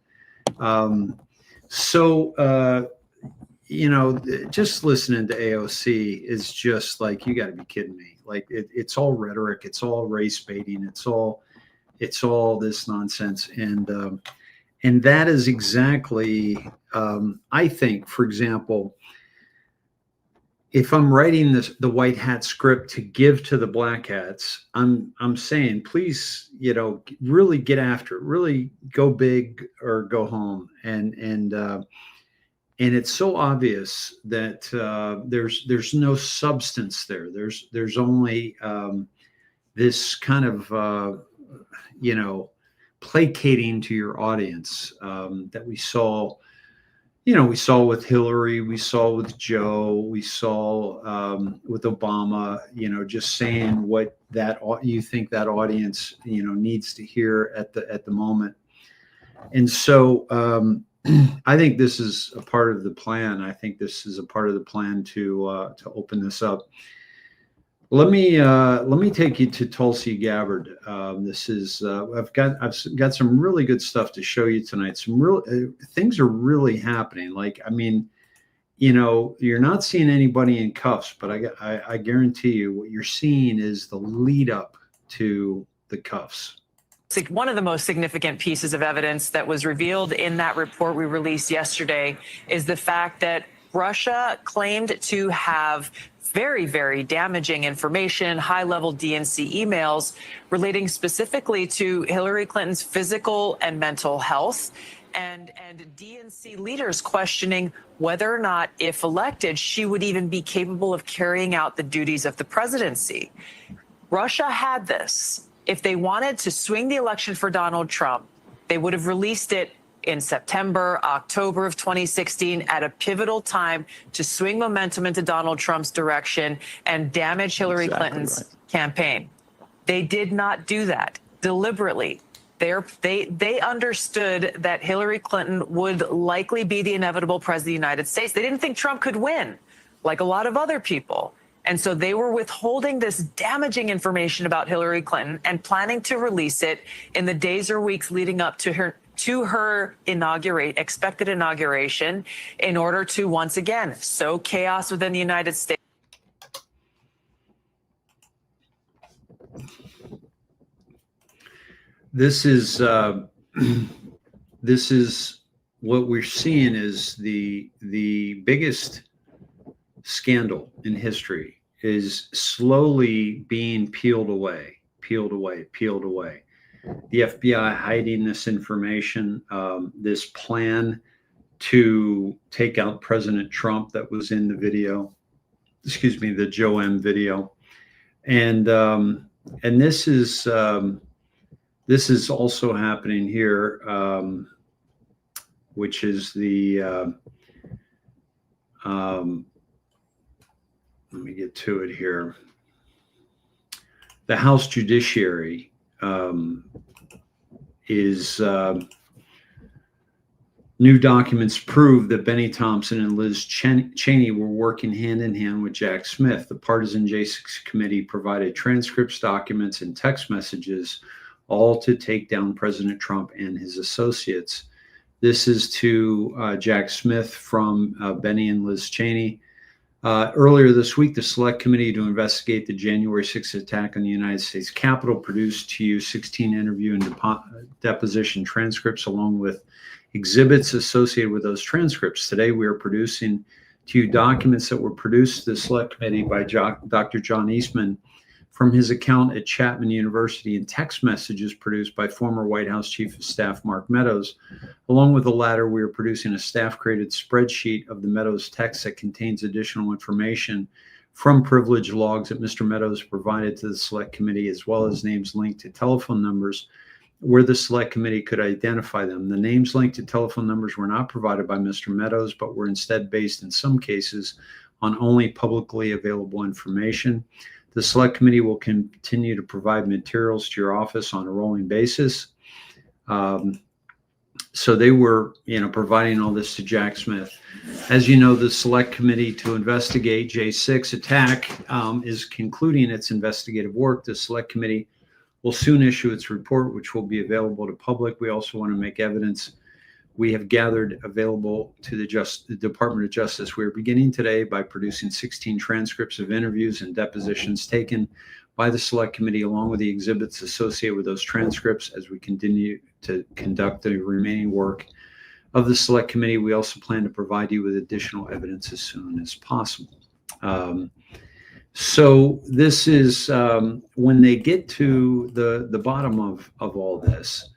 Just listening to AOC is just like, you got to be kidding me. Like it's all rhetoric, it's all race baiting, it's all this nonsense, and that is exactly, I think, for example, if I'm writing the white hat script to give to the black hats, I'm saying, please, really get after it, really go big or go home, and it's so obvious that there's no substance there. There's only this kind of placating to your audience that we saw. We saw with Hillary, we saw with Joe, we saw with Obama. Just saying what you think that audience needs to hear at the moment. And so I think this is a part of the plan. I think this is a part of the plan to open this up. Let me take you to Tulsi Gabbard. This is I've got some really good stuff to show you tonight. Some real things are really happening. Like, I mean, you're not seeing anybody in cuffs, but I guarantee you what you're seeing is the lead up to the cuffs. One of the most significant pieces of evidence that was revealed in that report we released yesterday is the fact that Russia claimed to have very, very damaging information, high-level DNC emails relating specifically to Hillary Clinton's physical and mental health, and DNC leaders questioning whether or not, if elected, she would even be capable of carrying out the duties of the presidency. Russia had this. If they wanted to swing the election for Donald Trump, they would have released it in September, October of 2016 at a pivotal time to swing momentum into Donald Trump's direction and damage Hillary Clinton's campaign. They did not do that deliberately. They understood that Hillary Clinton would likely be the inevitable president of the United States. They didn't think Trump could win, like a lot of other people. And so they were withholding this damaging information about Hillary Clinton and planning to release it in the days or weeks leading up to her expected inauguration, in order to once again sow chaos within the United States. This is what we're seeing is the biggest scandal in history is slowly being peeled away. The FBI hiding this information, this plan to take out President Trump that was in the video, the Joe M video. And this is also happening here, which is the, let me get to it here. The House Judiciary is New documents prove that Benny Thompson and Liz Cheney were working hand in hand with Jack Smith. The partisan J6 committee provided transcripts, documents, and text messages, all to take down President Trump and his associates. This is to Jack Smith from Benny and Liz Cheney. Earlier this week, the Select Committee to investigate the January 6th attack on the United States Capitol produced to you 16 interview and deposition transcripts along with exhibits associated with those transcripts. Today, we are producing to you documents that were produced to the Select Committee by Dr. John Eastman from his account at Chapman University and text messages produced by former White House Chief of Staff Mark Meadows. Along with the latter, we are producing a staff-created spreadsheet of the Meadows text that contains additional information from privilege logs that Mr. Meadows provided to the Select Committee, as well as names linked to telephone numbers where the Select Committee could identify them. The names linked to telephone numbers were not provided by Mr. Meadows, but were instead based in some cases on only publicly available information. The Select Committee will continue to provide materials to your office on a rolling basis. So they were, providing all this to Jack Smith. As you know, the Select Committee to investigate J6 attack is concluding its investigative work. The Select Committee will soon issue its report, which will be available to public. We also want to make evidence we have gathered available to the Department of Justice. We are beginning today by producing 16 transcripts of interviews and depositions taken by the Select Committee, along with the exhibits associated with those transcripts. As we continue to conduct the remaining work of the Select Committee, we also plan to provide you with additional evidence as soon as possible. So this is when they get to the bottom of all this,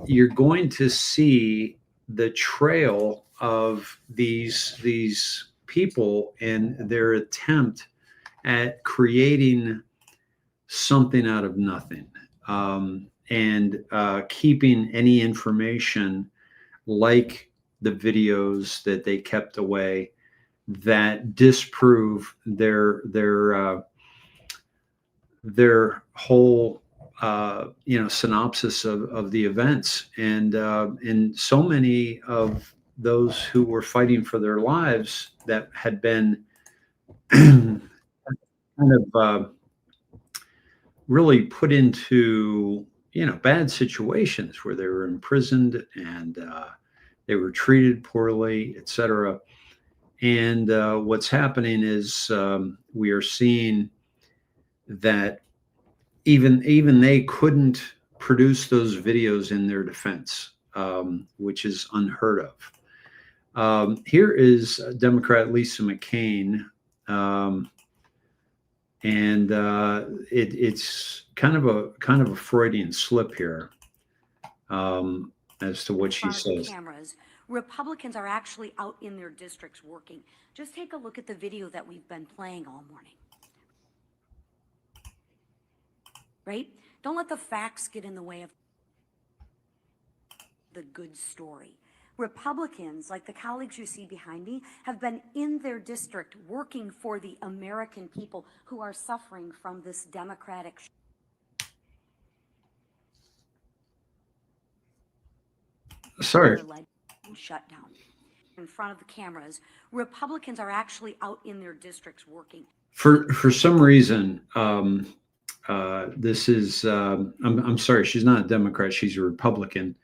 you're going to see the trail of these people and their attempt at creating something out of nothing, and keeping any information like the videos that they kept away that disprove their whole synopsis of the events. And so many of those who were fighting for their lives that had been kind of really put into bad situations where they were imprisoned and they were treated poorly, etc. And what's happening is we are seeing that even they couldn't produce those videos in their defense, which is unheard of. Here is Democrat Lisa McCain, and it's kind of a Freudian slip here as to what she says. Cameras. Republicans are actually out in their districts working. Just take a look at the video that we've been playing all morning. Right? Don't let the facts get in the way of the good story. Republicans, like the colleagues you see behind me, have been in their district working for the American people who are suffering from this Democratic shutdown. In front of the cameras, Republicans are actually out in their districts working. For some reason, this is I'm sorry, she's not a Democrat, she's a Republican.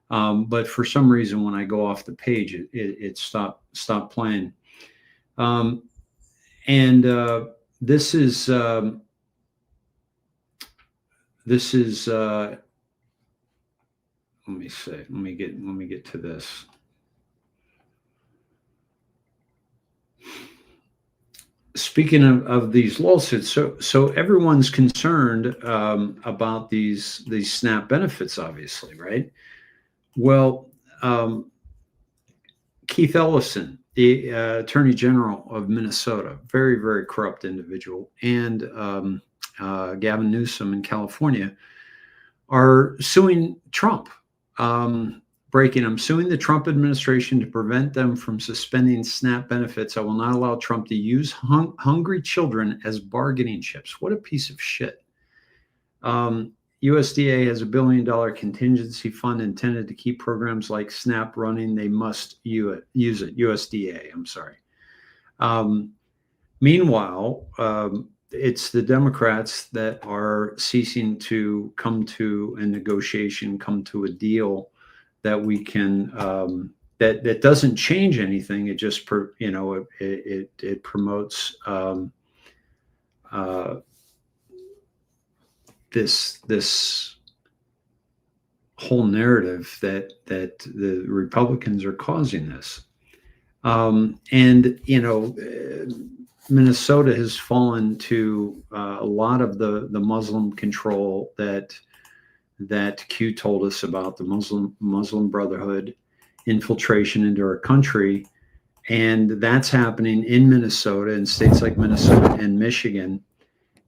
But for some reason, when I go off the page, it stopped playing. This is let me see. Let me get to this. Speaking of these lawsuits, so everyone's concerned about these SNAP benefits, obviously, right? Well, Keith Ellison, the Attorney General of Minnesota, very, very corrupt individual, and Gavin Newsom in California are suing Trump. I'm suing the Trump administration to prevent them from suspending SNAP benefits. I will not allow Trump to use hungry children as bargaining chips. What a piece of shit. USDA has $1 billion contingency fund intended to keep programs like SNAP running. They must use it. USDA, I'm sorry. Meanwhile, it's the Democrats that are ceasing to come to a negotiation, come to a deal that we can, that doesn't change anything. It just, it promotes this whole narrative that the Republicans are causing this. Minnesota has fallen to a lot of the Muslim control that Q told us about, the Muslim Brotherhood infiltration into our country. And that's happening in Minnesota, in states like Minnesota and Michigan.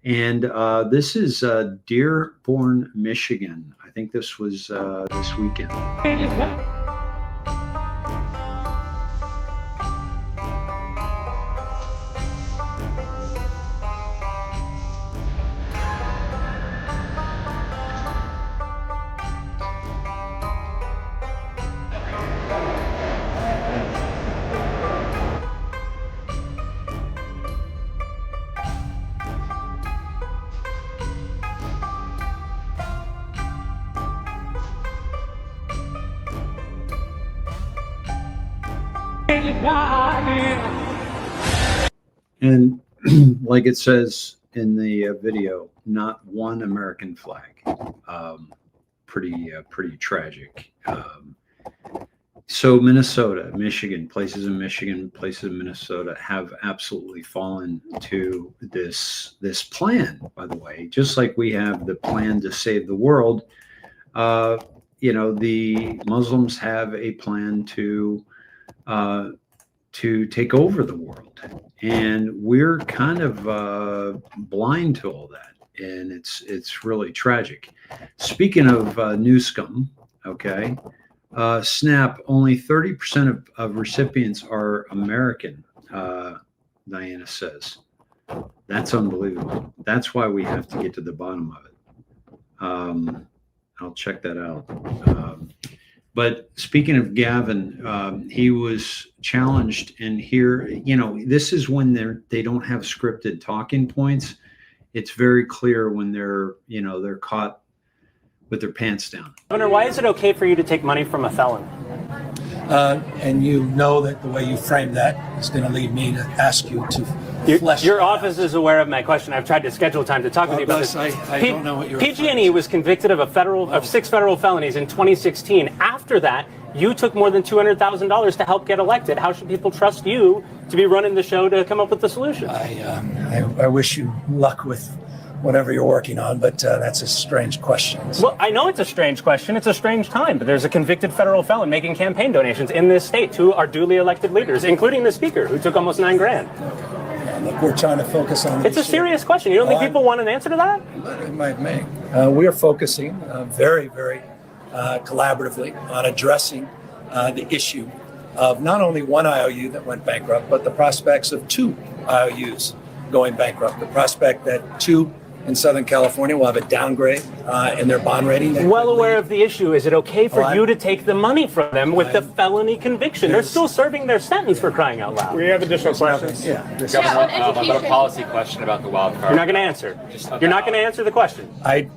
And this is Dearborn, Michigan. I think this was this weekend. And like it says in the video, not one American flag. Pretty tragic. So Minnesota, Michigan, places in Michigan, places in Minnesota have absolutely fallen to this plan, by the way. Just like we have the plan to save the world, the Muslims have a plan to take over the world. And we're kind of blind to all that. And it's really tragic. Speaking of new scum, okay, SNAP, only 30% of recipients are American, Diana says. That's unbelievable. That's why we have to get to the bottom of it. I'll check that out. But speaking of Gavin, he was challenged, and here, this is when they don't have scripted talking points. It's very clear when they're caught with their pants down. Governor, why is it okay for you to take money from a felon? And you know that the way you frame that is going to lead me to ask you to flesh. Your office is aware of my question. I've tried to schedule time to talk with you about this. I don't know what you're PG&E was convicted of 6 federal felonies in 2016. After that, you took more than $200,000 to help get elected. How should people trust you to be running the show to come up with the solution? I wish you luck with whatever you're working on, but that's a strange question. Well, I know it's a strange question. It's a strange time, but there's a convicted federal felon making campaign donations in this state to our duly elected leaders, including the speaker, who took almost $9,000. Look, we're trying to focus on It's a serious question. You don't think people want an answer to that? It might make. We are focusing very, very collaboratively on addressing the issue of not only one IOU that went bankrupt, but the prospects of 2 IOUs going bankrupt. The prospect that 2 in Southern California will have a downgrade in their bond rating. Well aware of the issue. Is it okay for you to take the money from them with the felony conviction? They're still serving their sentence, for crying out loud. We have additional questions. Governor, I've got a policy question about the wild card. You're not going to answer. You're not going to answer the question. I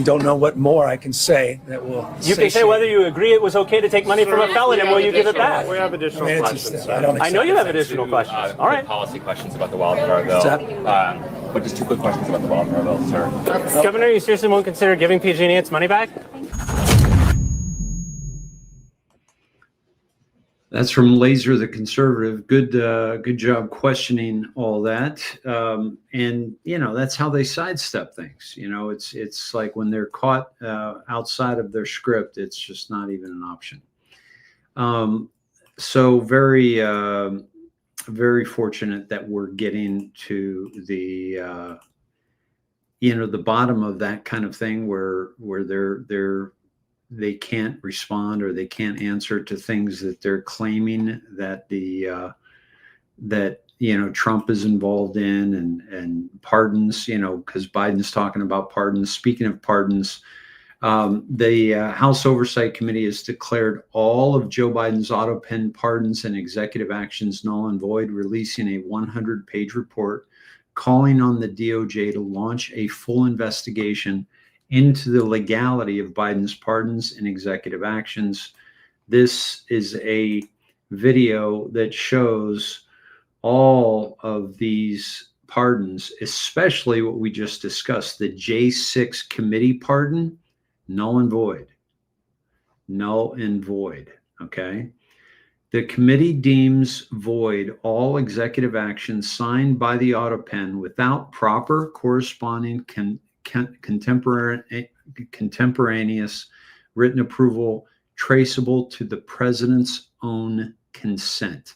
don't know what more I can say that will. You can say whether you agree it was okay to take money from a felon, and will you give it back? We have additional questions. I know you have additional questions. All right. Policy questions about the wild card bill. But just 2 quick questions about the wild card bill, sir. Governor, you seriously won't consider giving PG&E its money back? That's from Laser the Conservative. Good job questioning all that. And that's how they sidestep things. It's like when they're caught outside of their script, it's just not even an option. So very fortunate that we're getting to the the bottom of that kind of thing where they can't respond or they can't answer to things that they're claiming that Trump is involved in, and pardons, because Biden's talking about pardons. Speaking of pardons, the House Oversight Committee has declared all of Joe Biden's auto pen pardons and executive actions null and void, releasing a 100-page report calling on the DOJ to launch a full investigation into the legality of Biden's pardons and executive actions. This is a video that shows all of these pardons, especially what we just discussed, the J6 committee pardon, null and void. Null and void, okay? The committee deems void all executive actions signed by the auto pen without proper corresponding contemporaneous written approval traceable to the president's own consent.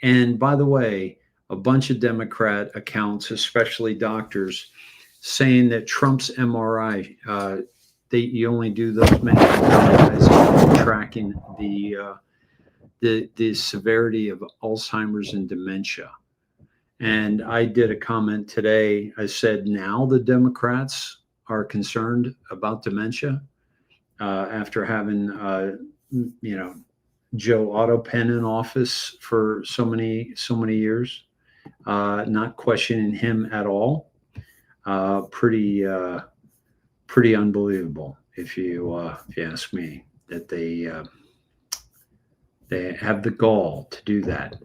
And by the way, a bunch of Democrat accounts, especially doctors, saying that Trump's MRI, you only do those many MRIs tracking the severity of Alzheimer's and dementia. And I did a comment today. I said, now the Democrats are concerned about dementia after having, Joe Otto Penn in office for so many years, not questioning him at all. Pretty unbelievable, if you ask me, that they have the gall to do that.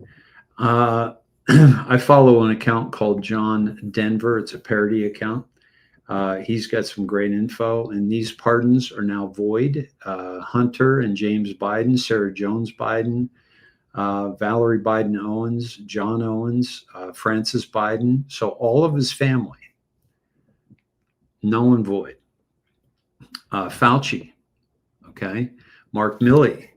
I follow an account called John Denver. It's a parody account. He's got some great info, and these pardons are now void. Hunter and James Biden, Sarah Jones Biden, Valerie Biden Owens, John Owens, Francis Biden. So all of his family, null and void. Fauci, okay, Mark Milley,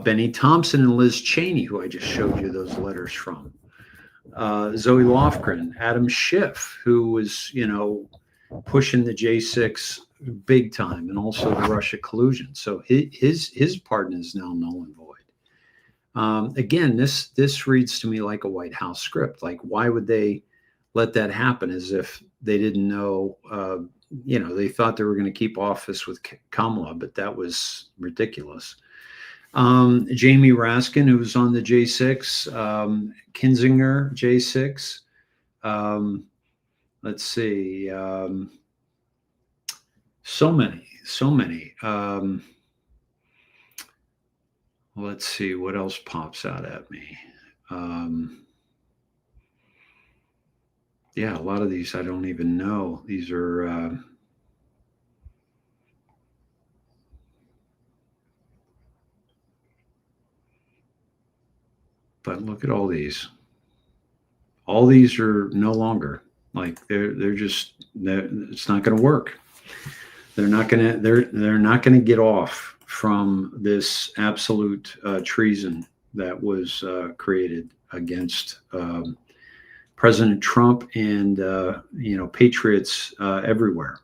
Benny Thompson and Liz Cheney, who I just showed you those letters from. Zoe Lofgren, Adam Schiff, who was, pushing the J6 big time, and also the Russia collusion. So his pardon is now null and void. Again, this reads to me like a White House script. Like, why would they let that happen? As if they didn't know, they thought they were going to keep office with Kamala, but that was ridiculous. Jamie Raskin, who was on the J6, Kinzinger J6. Let's see. So many. Let's see what else pops out at me. Yeah, a lot of these I don't even know. These are but look at all these. All these are no longer, like they're it's not going to work. They're not going to get off from this absolute treason that was created against President Trump and patriots everywhere.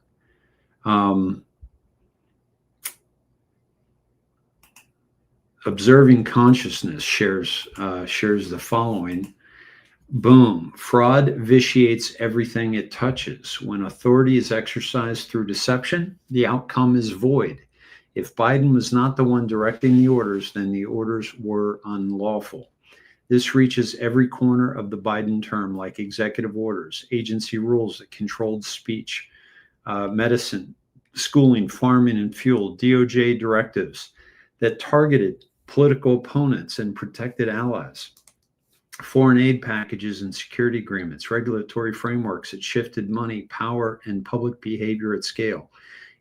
Observing Consciousness shares the following. Boom. Fraud vitiates everything it touches. When authority is exercised through deception, the outcome is void. If Biden was not the one directing the orders, then the orders were unlawful. This reaches every corner of the Biden term, like executive orders, agency rules that controlled speech, medicine, schooling, farming, and fuel, DOJ directives that targeted political opponents and protected allies, foreign aid packages and security agreements, regulatory frameworks that shifted money, power, and public behavior at scale.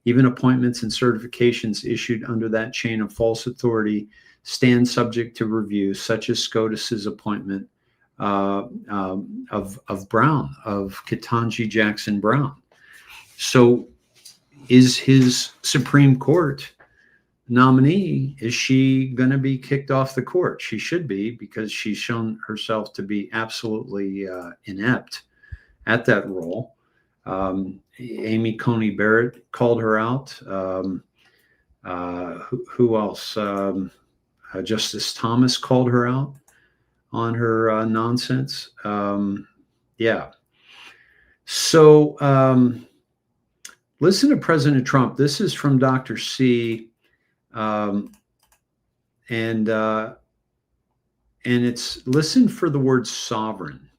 Even appointments and certifications issued under that chain of false authority stand subject to review, such as SCOTUS's appointment of Brown, of Ketanji Jackson Brown. So is his Supreme Court nominee, is she going to be kicked off the court? She should be, because she's shown herself to be absolutely inept at that role. Amy Coney Barrett called her out. Who else? Justice Thomas called her out. nonsense. Yeah. So listen to President Trump. This is from Dr. C. And it's listen for the word sovereign.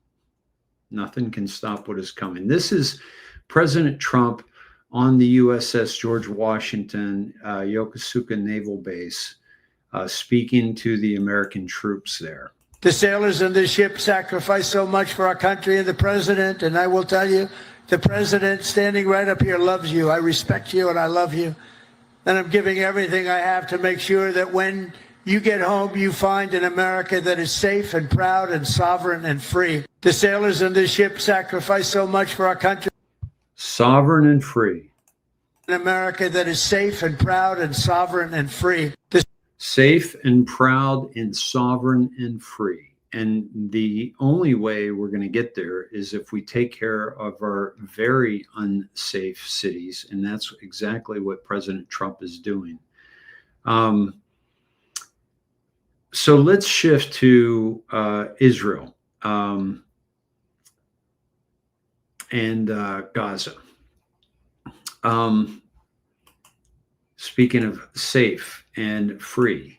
Nothing can stop what is coming. This is President Trump on the USS George Washington, Yokosuka Naval Base, speaking to the American troops there. The sailors in this ship sacrificed so much for our country and the president, and I will tell you, the president standing right up here loves you. I respect you and I love you. And I'm giving everything I have to make sure that when you get home, you find an America that is safe and proud and sovereign and free. The sailors in this ship sacrificed so much for our country. Sovereign and free. An America that is safe and proud and sovereign and free. Safe and proud and sovereign and free. And the only way we're going to get there is if we take care of our very unsafe cities. And that's exactly what President Trump is doing. So let's shift to Israel and Gaza. Speaking of safe and free,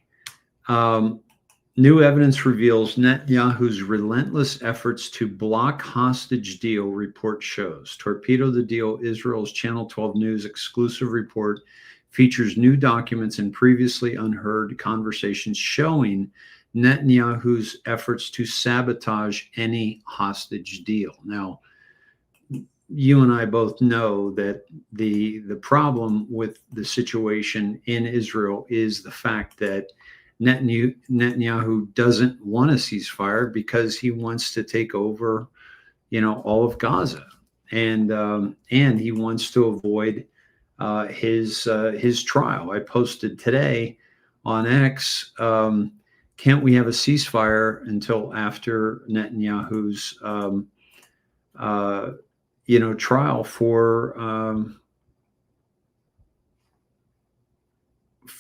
new evidence reveals Netanyahu's relentless efforts to block hostage deal, report shows. Torpedo the Deal, Israel's Channel 12 News exclusive report, features new documents and previously unheard conversations showing Netanyahu's efforts to sabotage any hostage deal. Now, you and I both know that the problem with the situation in Israel is the fact that Netanyahu doesn't want a ceasefire because he wants to take over, all of Gaza, and he wants to avoid his trial. I posted today on X, can't we have a ceasefire until after Netanyahu's trial for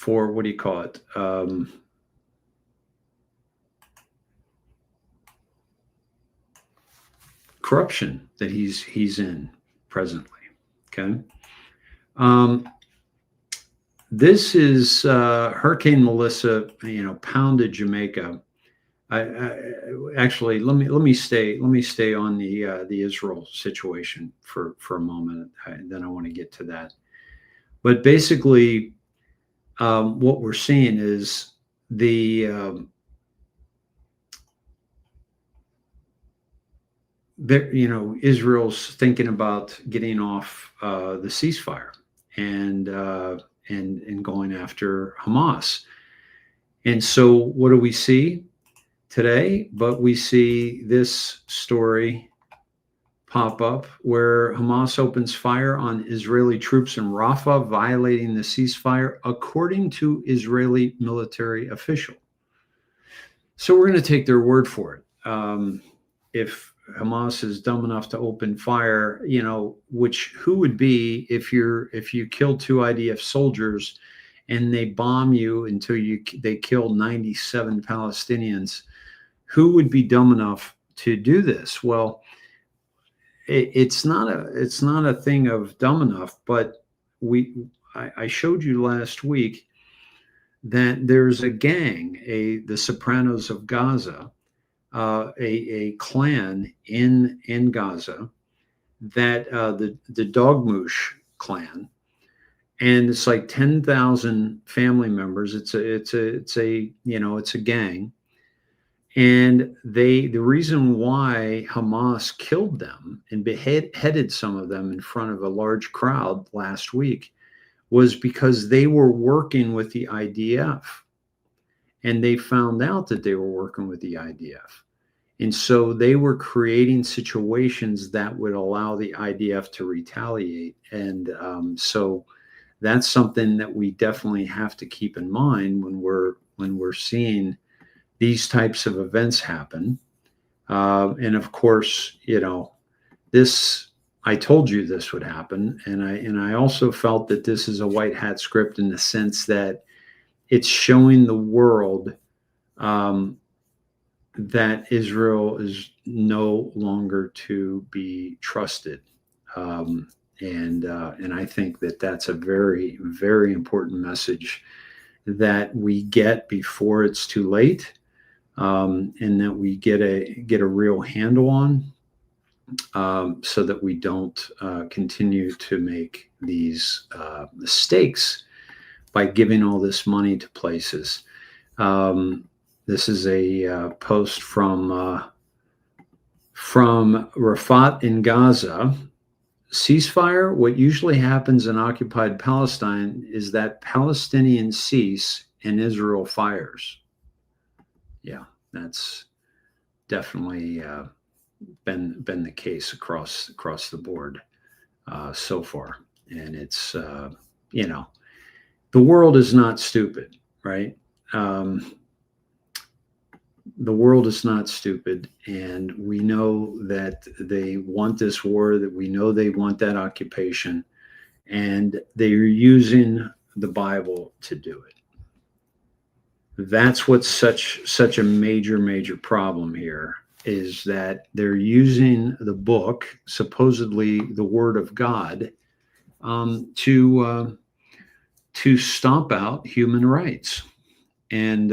what do you call it? Corruption that he's in presently. Okay. This is Hurricane Melissa, pounded Jamaica. Actually, let me stay on the Israel situation for a moment. Then I want to get to that. But basically, what we're seeing is Israel's thinking about getting off the ceasefire and going after Hamas. And so what do we see today? But we see this story pop up where Hamas opens fire on Israeli troops in Rafah, violating the ceasefire, according to Israeli military official. So we're going to take their word for it. If Hamas is dumb enough to open fire, who would be if you kill 2 IDF soldiers and they bomb you until they kill 97 Palestinians, who would be dumb enough to do this? Well, it's not a thing of dumb enough, but I showed you last week that there's a gang, the Sopranos of Gaza, a clan in Gaza, that the Dogmoosh clan, and it's like 10,000 family members. It's a gang. And the reason why Hamas killed them and beheaded some of them in front of a large crowd last week was because they were working with the IDF. And they found out that they were working with the IDF. And so they were creating situations that would allow the IDF to retaliate. And so that's something that we definitely have to keep in mind when we're seeing these types of events happen. And of course, this, I told you this would happen. And I also felt that this is a white hat script in the sense that it's showing the world that Israel is no longer to be trusted. And I think that that's a very, very important message that we get before it's too late, and that we get a real handle on, so that we don't continue to make these mistakes by giving all this money to places. This is a post from Rafat in Gaza. Ceasefire. What usually happens in occupied Palestine is that Palestinians cease and Israel fires. Yeah, that's definitely been the case across the board so far. And it's the world is not stupid, right? The world is not stupid, and we know that they want this war, that we know they want that occupation, and they are using the Bible to do it. That's what's such a major problem here, is that they're using the book, supposedly the Word of God, to stomp out human rights. And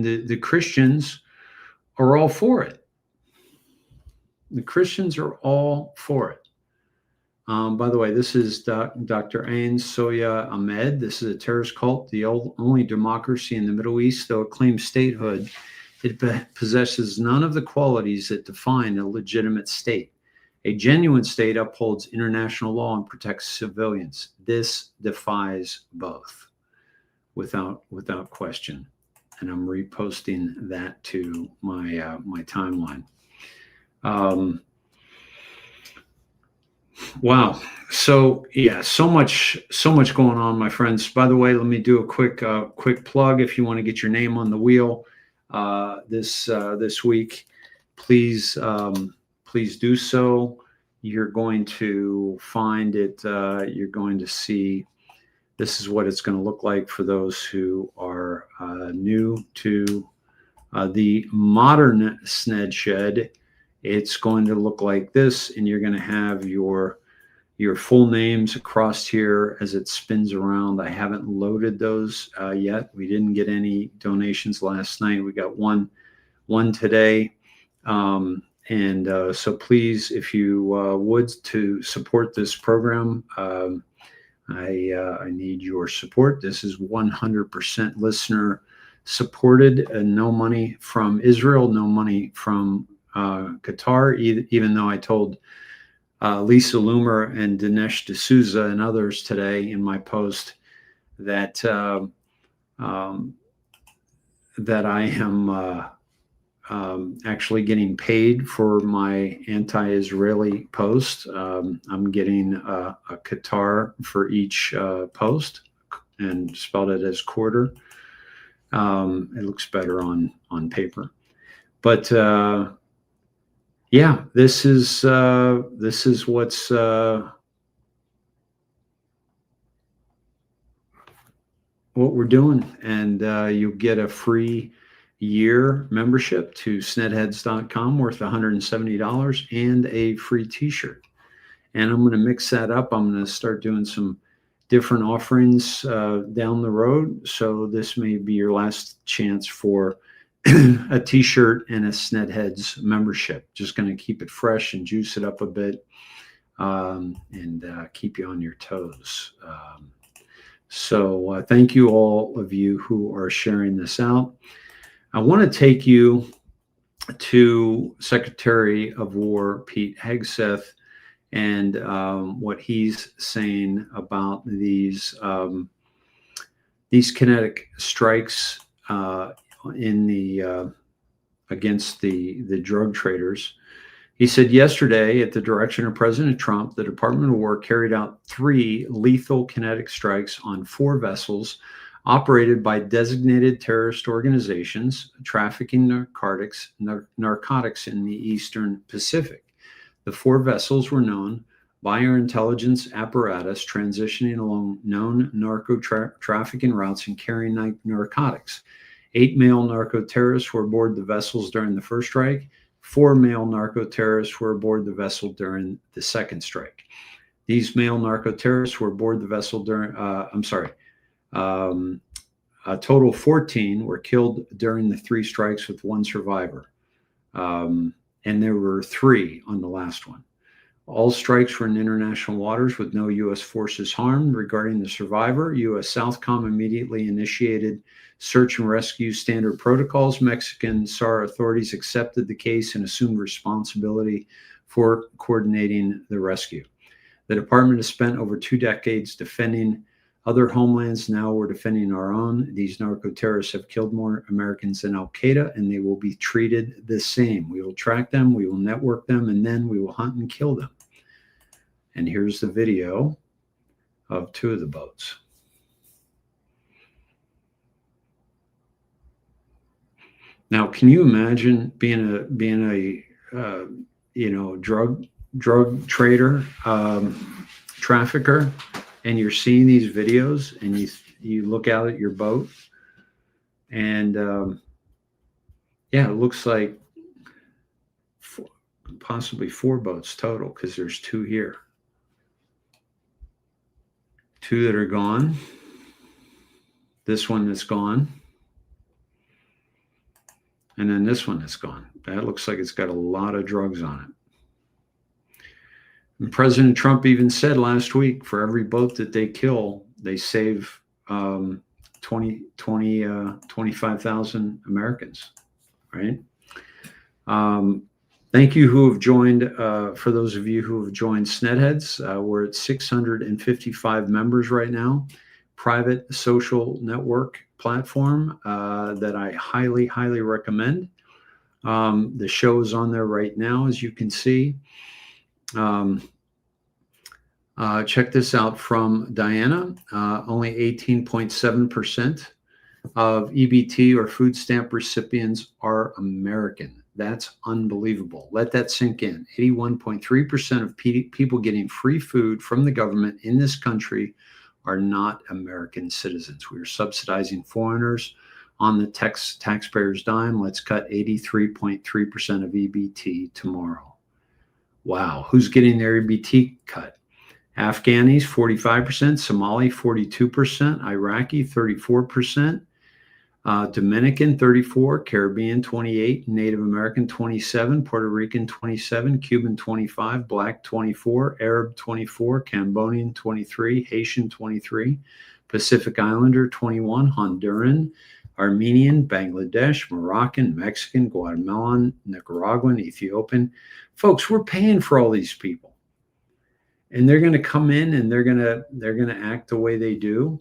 the Christians are all for it. The Christians are all for it. By the way, this is Dr. Ain Soya Ahmed. This is a terrorist cult, the only democracy in the Middle East. Though it claims statehood, it possesses none of the qualities that define a legitimate state. A genuine state upholds international law and protects civilians. This defies both, without question. And I'm reposting that to my my timeline. Wow. So yeah, so much going on, my friends. By the way, let me do a quick plug. If you want to get your name on the wheel this week, please do so. You're going to find it. You're going to see. This is what it's going to look like for those who are new to the modern Sned Shed. It's going to look like this, and you're going to have your full names across here as it spins around. I haven't loaded those yet. We didn't get any donations last night. We got one today. So please, if you would, to support this program, I need your support. This is 100% listener supported, and no money from Israel, no money from Qatar, even though I told Lisa Loomer and Dinesh D'Souza and others today in my post that that I am actually getting paid for my anti-Israeli post. I'm getting a Qatar for each post, and spelled it as quarter. It looks better on paper, but yeah, this is what's what we're doing, and you'll get a free year membership to snedheads.com worth $170 and a free t-shirt. And I'm going to mix that up. I'm going to start doing some different offerings down the road. So this may be your last chance for a t-shirt and a Snedheads membership. Just going to keep it fresh and juice it up a bit, and keep you on your toes. So thank you, all of you who are sharing this out. I want to take you to Secretary of War Pete Hegseth and what he's saying about these kinetic strikes in the against the drug traders. He said yesterday, at the direction of President Trump, the Department of War carried out 3 lethal kinetic strikes on 4 vessels operated by designated terrorist organizations trafficking narcotics in the Eastern Pacific. The 4 vessels were known by our intelligence apparatus, transitioning along known narco trafficking routes and carrying narcotics. 8 male narco-terrorists were aboard the vessels during the first strike. 4 male narco-terrorists were aboard the vessel during the second strike. These male narco-terrorists were aboard the vessel during, a total of 14 were killed during the 3 strikes with 1 survivor. And there were 3 on the last one. All strikes were in international waters with no U.S. forces harmed. Regarding the survivor, U.S. Southcom immediately initiated search and rescue standard protocols. Mexican SAR authorities accepted the case and assumed responsibility for coordinating the rescue. The department has spent over 2 decades defending other homelands. Now we're defending our own. These narco-terrorists have killed more Americans than Al-Qaeda, and they will be treated the same. We will track them, we will network them, and then we will hunt and kill them. And here's the video of 2 of the boats. Now, can you imagine being a drug trader, trafficker, and you're seeing these videos, and you look out at your boat, and yeah, it looks like possibly 4 boats total, because there's 2 here. 2 that are gone. This one that's gone. And then this one that's gone. That looks like it's got a lot of drugs on it. And President Trump even said last week, for every boat that they kill, they save 25,000 Americans, right? Thank you who have joined, for those of you who have joined Snedheads. We're at 655 members right now. Private social network platform that I highly, highly recommend. The show is on there right now, as you can see. Check this out from Diana. Only 18.7% of EBT or food stamp recipients are American. That's unbelievable. Let that sink in. 81.3% of people getting free food from the government in this country are not American citizens. We are subsidizing foreigners on the taxpayers' dime. Let's cut 83.3% of EBT tomorrow. Wow. Who's getting their EBT cut? Afghanis, 45%, Somali, 42%, Iraqi, 34%, Dominican, 34%, Caribbean, 28%, Native American, 27%, Puerto Rican, 27%, Cuban, 25%, Black, 24%, Arab, 24%, Cambodian, 23%, Haitian, 23%, Pacific Islander, 21%, Honduran, Armenian, Bangladesh, Moroccan, Mexican, Guatemalan, Nicaraguan, Ethiopian. Folks, we're paying for all these people. And they're going to come in and they're going to act the way they do.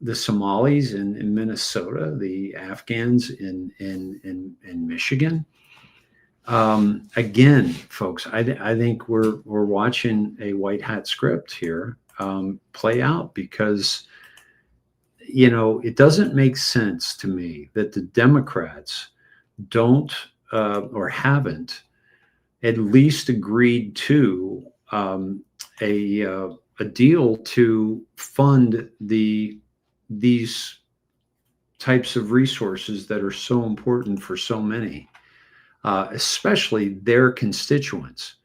The Somalis in Minnesota, the Afghans in Michigan. Again, folks, I think we're watching a white hat script here play out, because it doesn't make sense to me that the Democrats don't or haven't at least agreed to a deal to fund these types of resources that are so important for so many, especially their constituents.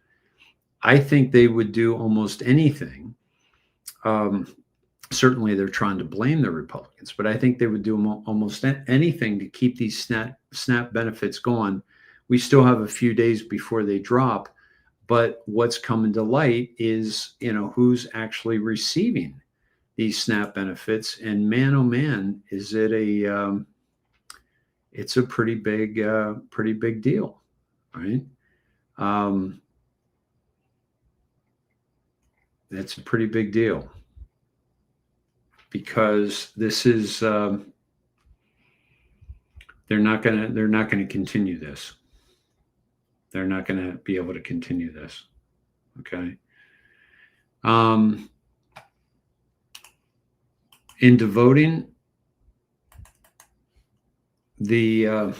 I think they would do almost anything. Certainly they're trying to blame the Republicans, but I think they would do almost anything to keep these SNAP benefits going. We still have a few days before they drop. But what's coming to light is, who's actually receiving these SNAP benefits, and man, oh man, is it it's a pretty big deal, right? That's a pretty big deal, because this is they're not gonna continue this. They're not going to be able to continue this. Okay. In devoting the Elon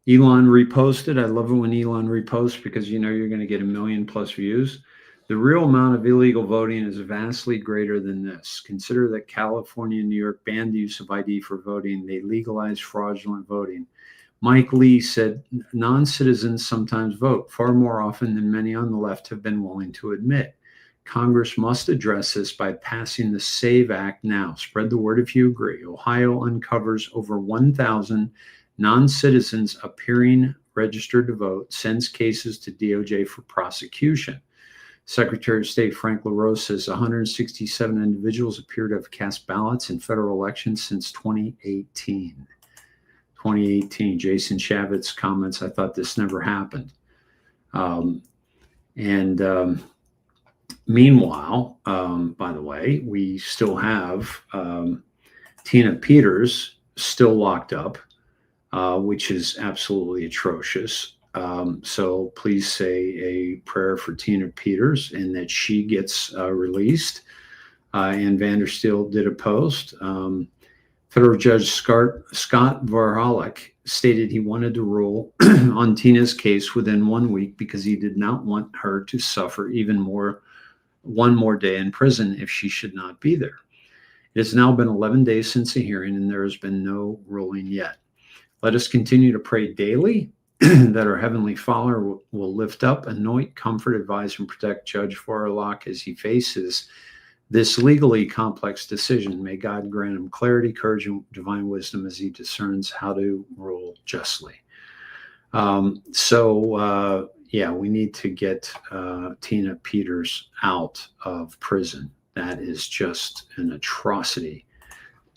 reposted. I love it when Elon reposts, because you're going to get 1 million+ views. The real amount of illegal voting is vastly greater than this. Consider that California and New York banned the use of ID for voting. They legalized fraudulent voting. Mike Lee said non-citizens sometimes vote, far more often than many on the left have been willing to admit. Congress must address this by passing the SAVE Act now. Spread the word if you agree. Ohio uncovers over 1,000 non-citizens appearing registered to vote, sends cases to DOJ for prosecution. Secretary of State Frank LaRose says 167 individuals appear to have cast ballots in federal elections since 2018. 2018. Jason Shavitz comments, I thought this never happened. Meanwhile, by the way, we still have Tina Peters still locked up, which is absolutely atrocious. So please say a prayer for Tina Peters and that she gets released. And Vandersteel did a post. Federal Judge Scott Varhalik stated he wanted to rule on Tina's case within 1 week because he did not want her to suffer one more day in prison if she should not be there. It has now been 11 days since the hearing, and there has been no ruling yet. Let us continue to pray daily that our Heavenly Father will lift up, anoint, comfort, advise, and protect Judge Varhalik as he faces this legally complex decision. May God grant him clarity, courage, and divine wisdom as he discerns how to rule justly. Yeah, we need to get Tina Peters out of prison. That is just an atrocity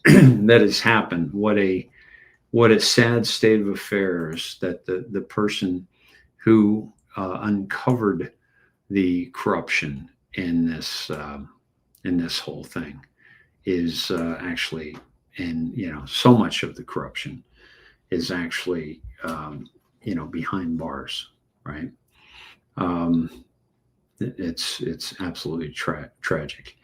that has happened. What a sad state of affairs that the person who uncovered the corruption in this whole thing is actually, and so much of the corruption is actually behind bars, right? It's absolutely tragic.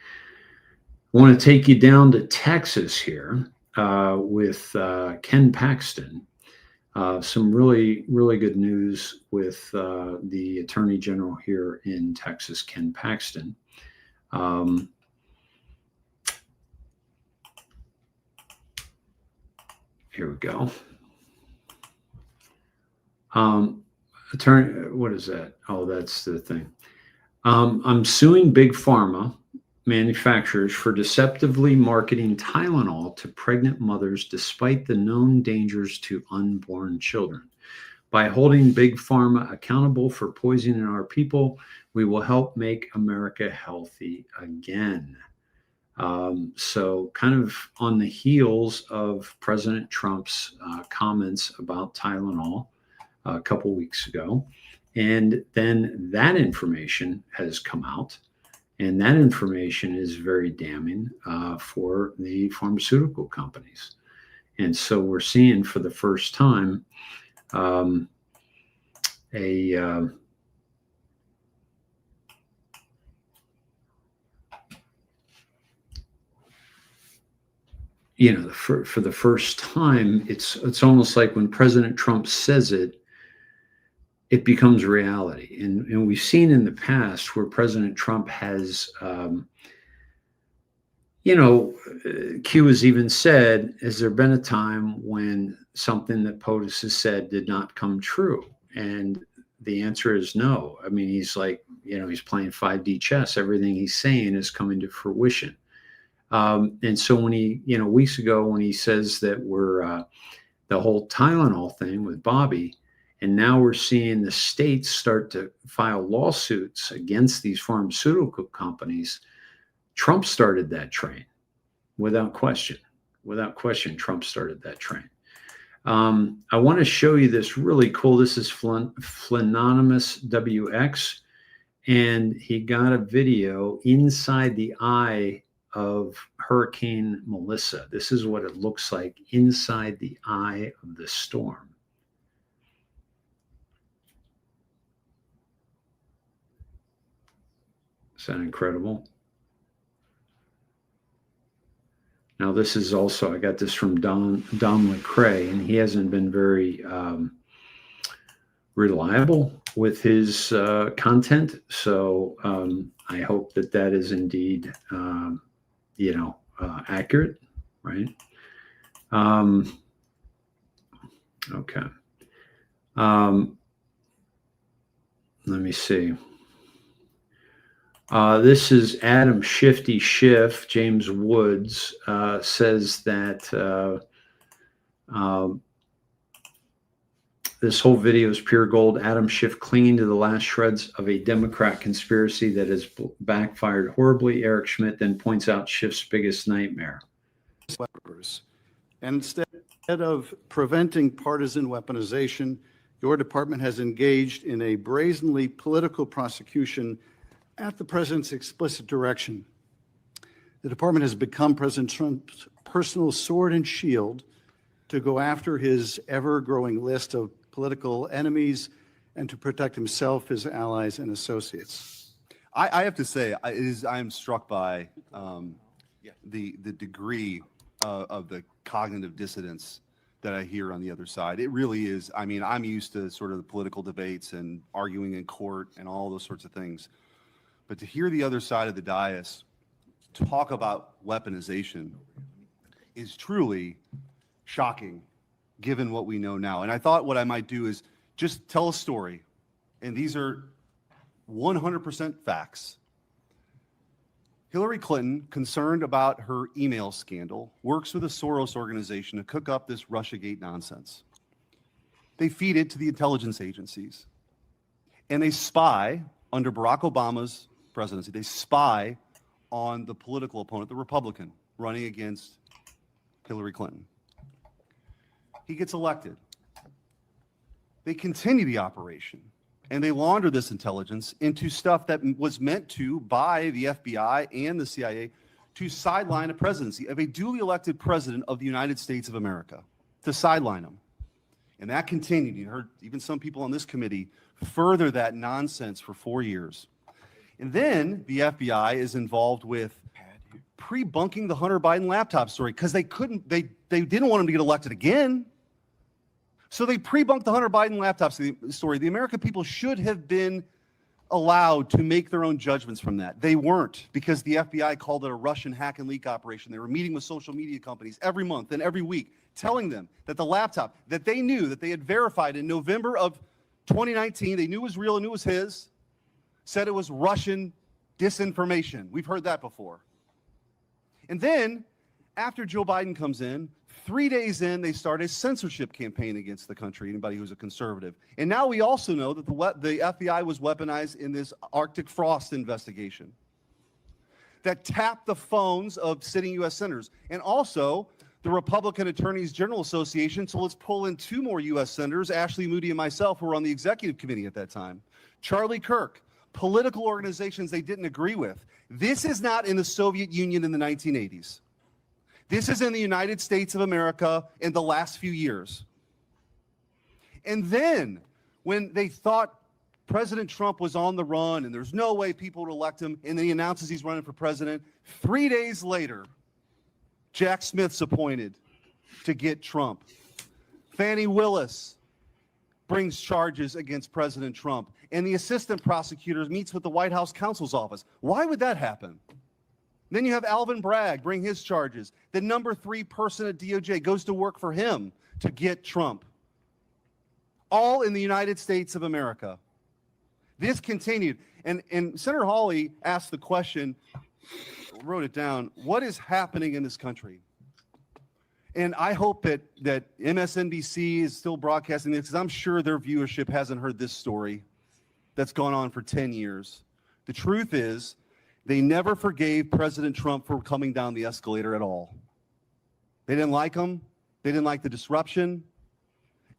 I want to take you down to Texas here with Ken Paxton. Some really, really good news with the Attorney General here in Texas, Ken Paxton. Here we go. Attorney, what is that? Oh, that's the thing. I'm suing Big Pharma manufacturers for deceptively marketing Tylenol to pregnant mothers despite the known dangers to unborn children. By holding Big Pharma accountable for poisoning our people, we will help make America healthy again. So kind of on the heels of President Trump's comments about Tylenol a couple weeks ago. And then that information has come out, and that information is very damning for the pharmaceutical companies. And so we're seeing for the first time for the first time, it's almost like when President Trump says it, it becomes reality. And we've seen in the past where President Trump has, Q has even said, has there been a time when something that POTUS has said did not come true? And the answer is no. I mean, he's like, he's playing 5D chess. Everything he's saying is coming to fruition. And so when he, weeks ago, when he says that we're the whole Tylenol thing with Bobby, and now we're seeing the states start to file lawsuits against these pharmaceutical companies. Trump started that train, without question. Without question, Trump started that train. I want to show you this really cool. This is Flanonymous WX, and he got a video inside the eye of Hurricane Melissa. This is what it looks like inside the eye of the storm. Is that incredible? Now, this is also, I got this from Don McCrae, and he hasn't been very reliable with his content. So I hope that that is indeed, accurate, right? Okay. Let me see. This is Adam Shifty Schiff. James Woods says that this whole video is pure gold. Adam Schiff clinging to the last shreds of a Democrat conspiracy that has backfired horribly. Eric Schmidt then points out Schiff's biggest nightmare. And instead of preventing partisan weaponization, your department has engaged in a brazenly political prosecution at the president's explicit direction. The department has become President Trump's personal sword and shield to go after his ever-growing list of political enemies and to protect himself, his allies, and associates. I have to say, I am struck by the degree of the cognitive dissonance that I hear on the other side. It really is. I mean, I'm used to sort of the political debates and arguing in court and all those sorts of things. But to hear the other side of the dais talk about weaponization is truly shocking, given what we know now. And I thought what I might do is just tell a story. And these are 100% facts. Hillary Clinton, concerned about her email scandal, works with a Soros organization to cook up this Russiagate nonsense. They feed it to the intelligence agencies. And they spy, under Barack Obama's presidency, they spy on the political opponent, the Republican, running against Hillary Clinton. He gets elected. They continue the operation. And they launder this intelligence into stuff that was meant to, by the FBI and the CIA, to sideline a presidency of a duly elected president of the United States of America, to sideline him. And that continued. You heard even some people on this committee further that nonsense for 4 years. And then the FBI is involved with pre-bunking the Hunter Biden laptop story because they didn't want him to get elected again. So they pre-bunked the Hunter Biden laptop story. The American people should have been allowed to make their own judgments from that. They weren't, because the FBI called it a Russian hack and leak operation. They were meeting with social media companies every month and every week, telling them that the laptop that they knew, that they had verified in November of 2019, they knew was real and knew was his, said it was Russian disinformation. We've heard that before. And then, after Joe Biden comes in, 3 days in, they start a censorship campaign against the country, anybody who's a conservative. And now we also know that the FBI was weaponized in this Arctic frost investigation that tapped the phones of sitting U.S. senators. And also, the Republican Attorneys General Association, so let's pull in 2 more U.S. senators, Ashley Moody and myself, who were on the executive committee at that time. Charlie Kirk, political organizations they didn't agree with. This is not in the Soviet Union in the 1980s. This is in the United States of America in the last few years. And then, when they thought President Trump was on the run and there's no way people would elect him, and then he announces he's running for president, 3 days later, Jack Smith's appointed to get Trump. Fani Willis brings charges against President Trump, and the assistant prosecutor meets with the White House counsel's office. Why would that happen? Then you have Alvin Bragg bring his charges. The number 3 person at DOJ goes to work for him to get Trump. All in the United States of America. This continued. And Senator Hawley asked the question, wrote it down, what is happening in this country? And I hope that MSNBC is still broadcasting this, because I'm sure their viewership hasn't heard this story that's gone on for 10 years. The truth is, they never forgave President Trump for coming down the escalator at all. They didn't like him. They didn't like the disruption.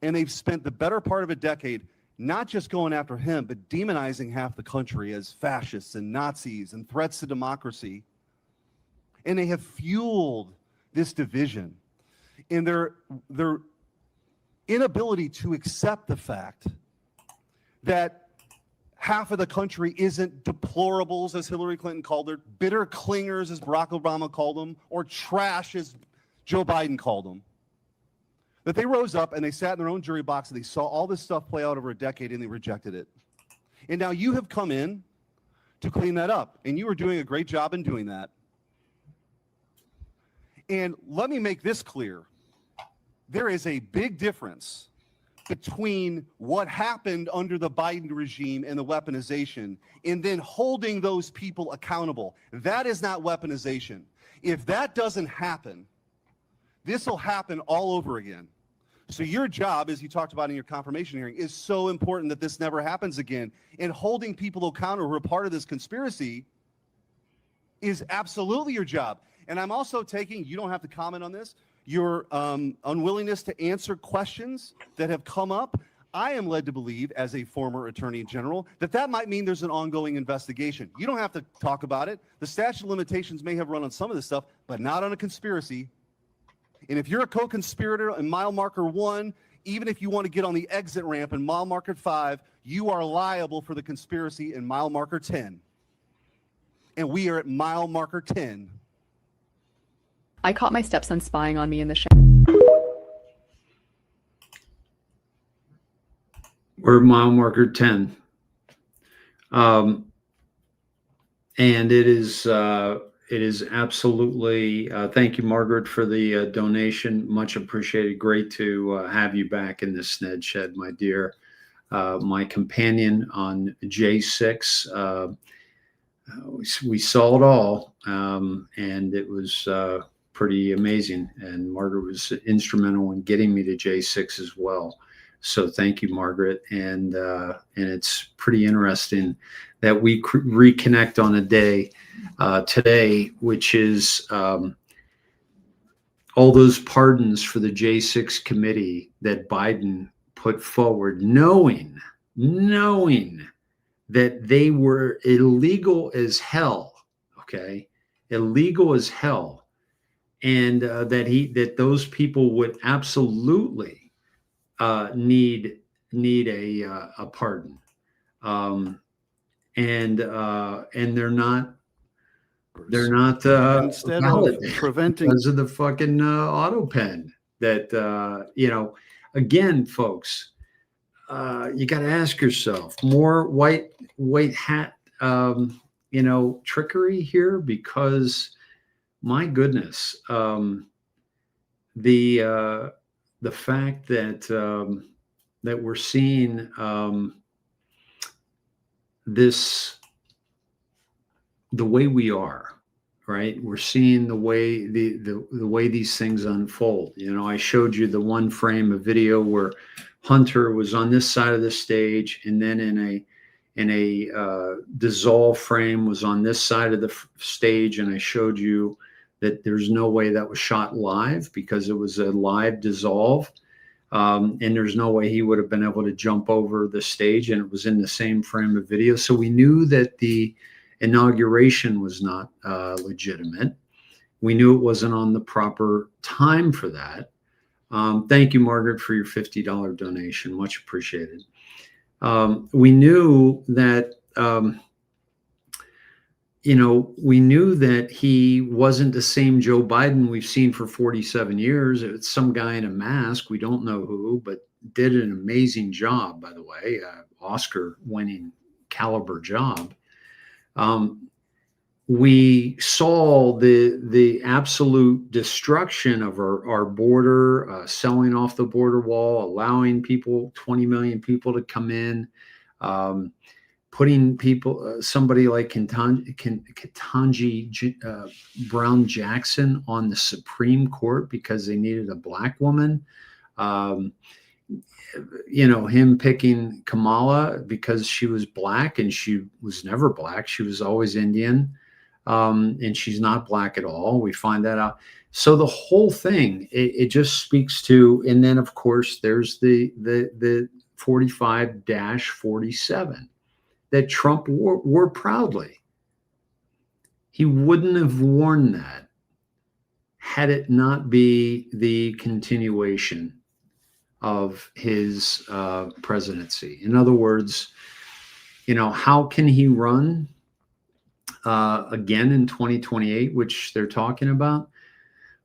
And they've spent the better part of a decade not just going after him, but demonizing half the country as fascists and Nazis and threats to democracy. And they have fueled this division in their inability to accept the fact that half of the country isn't deplorables, as Hillary Clinton called her, bitter clingers, as Barack Obama called them, or trash, as Joe Biden called them. That they rose up and they sat in their own jury box and they saw all this stuff play out over a decade and they rejected it. And now you have come in to clean that up, and you are doing a great job in doing that. And let me make this clear. There is a big difference between what happened under the Biden regime and the weaponization and then holding those people accountable. That is not weaponization. If that doesn't happen, this will happen all over again. So your job, as you talked about in your confirmation hearing, is so important that this never happens again. And holding people accountable who are part of this conspiracy is absolutely your job. And I'm also taking, you don't have to comment on this, your unwillingness to answer questions that have come up. I am led to believe, as a former attorney general, that that might mean there's an ongoing investigation. You don't have to talk about it. The statute of limitations may have run on some of this stuff, but not on a conspiracy. And if you're a co-conspirator in mile marker 1, even if you want to get on the exit ramp in mile marker 5, you are liable for the conspiracy in mile marker 10. And we are at mile marker 10. I caught my stepson spying on me in the shower. We're at mile marker 10. And it is absolutely, thank you, Margaret, for the donation. Much appreciated. Great to have you back in the Sned Shed, my dear. My companion on J6. We saw it all, and it was pretty amazing. And Margaret was instrumental in getting me to J6 as well. So thank you, Margaret. And it's pretty interesting that we reconnect on a day today, which is all those pardons for the J6 committee that Biden put forward, knowing that they were illegal as hell, okay? Illegal as hell. And that those people would absolutely need a pardon. And they're not Instead valid of preventing because of the fucking auto pen that again, folks, you got to ask yourself, more white hat trickery here, because my goodness, the fact that that we're seeing this the way we are, right? We're seeing the way the way these things unfold. I showed you the one frame of video where Hunter was on this side of the stage, and then in a dissolve frame was on this side of the stage, and I showed you that there's no way that was shot live because it was a live dissolve. And there's no way he would have been able to jump over the stage, and it was in the same frame of video. So we knew that the inauguration was not legitimate. We knew it wasn't on the proper time for that. Thank you, Margaret, for your $50 donation. Much appreciated. We knew that, we knew that he wasn't the same Joe Biden we've seen for 47 years. It's some guy in a mask. We don't know who, but did an amazing job, by the way, Oscar-winning caliber job. We saw the absolute destruction of our border, selling off the border wall, allowing 20 million people to come in, putting people, somebody like Ketanji Brown Jackson on the Supreme Court because they needed a black woman. Him picking Kamala because she was black, and she was never black. She was always Indian. And she's not black at all. We find that out. So the whole thing, it just speaks to, and then of course there's the 45-47 that Trump wore proudly. He wouldn't have worn that had it not be the continuation of his presidency. In other words, how can he run again in 2028, which they're talking about?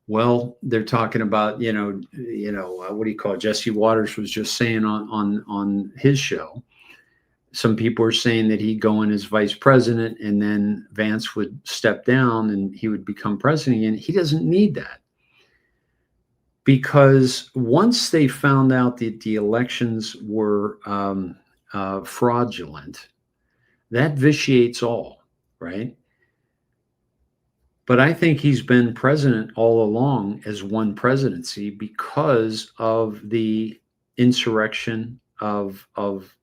Well, they're talking about, what do you call it? Jesse Waters was just saying on his show, Some people are saying that he'd go in as vice president and then Vance would step down and he would become president again. He doesn't need that. Because once they found out that the elections were fraudulent, that vitiates all, right? But I think he's been president all along as one presidency because of the insurrection, of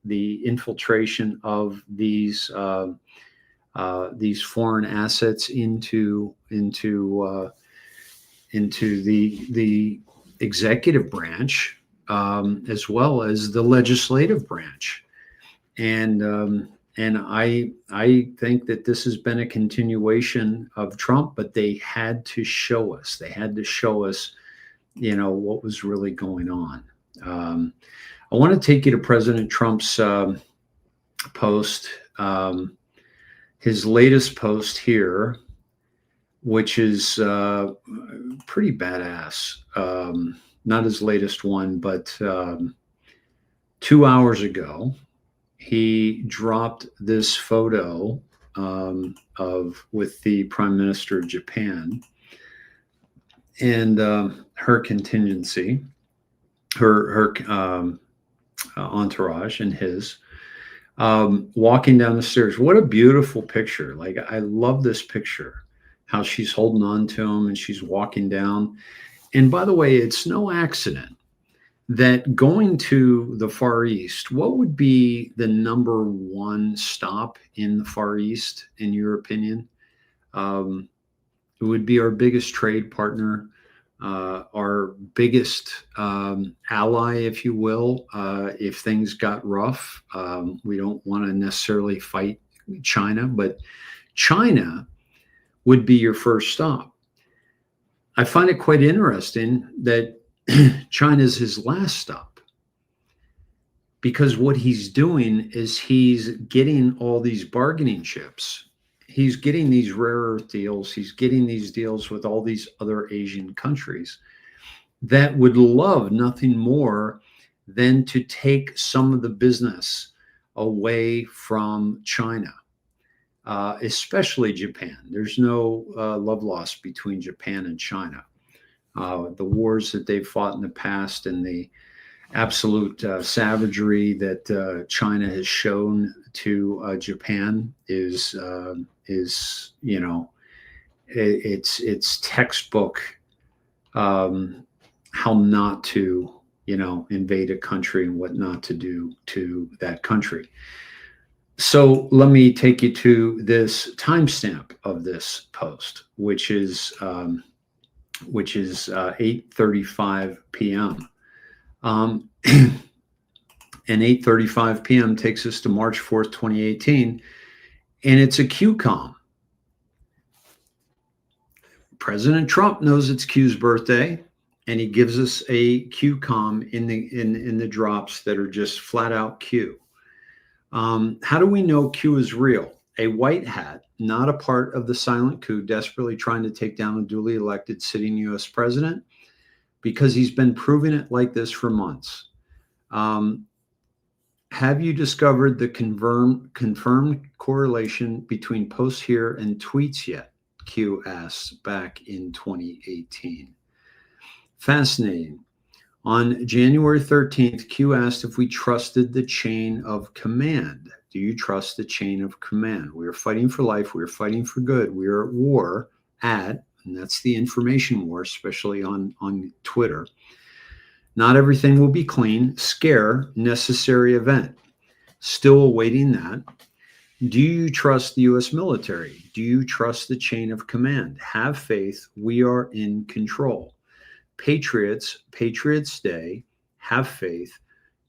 the infiltration of these foreign assets into the executive branch, as well as the legislative branch. And I think that this has been a continuation of Trump, but they had to show us. They had to show us, what was really going on. I want to take you to President Trump's post, his latest post here, which is pretty badass. Not his latest one, but 2 hours ago, he dropped this photo with the Prime Minister of Japan and her contingency, her entourage and his walking down the stairs. What a beautiful picture. Like, I love this picture, how she's holding on to him and she's walking down. And by the way, it's no accident that going to the Far East, what would be the number one stop in the Far East, in your opinion? It would be our biggest trade partner, our biggest ally, if you will. If things got rough, we don't want to necessarily fight China, but China would be your first stop. I find it quite interesting that China's his last stop, because what he's doing is he's getting all these bargaining chips. He's getting these rare earth deals. He's getting these deals with all these other Asian countries that would love nothing more than to take some of the business away from China, especially Japan. There's no love lost between Japan and China. The wars that they've fought in the past and the absolute savagery that China has shown to Japan is it's textbook how not to invade a country and what not to do to that country. So let me take you to this timestamp of this post, which is 8:35 p.m. And 8:35 p.m. takes us to March 4th, 2018, and it's a QCOM. President Trump knows it's Q's birthday, and he gives us a QCOM in the drops that are just flat out Q. How do we know Q is real? A white hat, not a part of the silent coup, desperately trying to take down a duly elected sitting U.S. president, because he's been proving it like this for months. Have you discovered the confirmed correlation between posts here and tweets yet? Q asked back in 2018. Fascinating. On January 13th, Q asked if we trusted the chain of command. Do you trust the chain of command? We are fighting for life. We are fighting for good. We are at war and that's the information war, especially on Twitter. Not everything will be clean. Scare, necessary event. Still awaiting that. Do you trust the U.S. military? Do you trust the chain of command? Have faith. We are in control. Patriots, Patriots Day, have faith.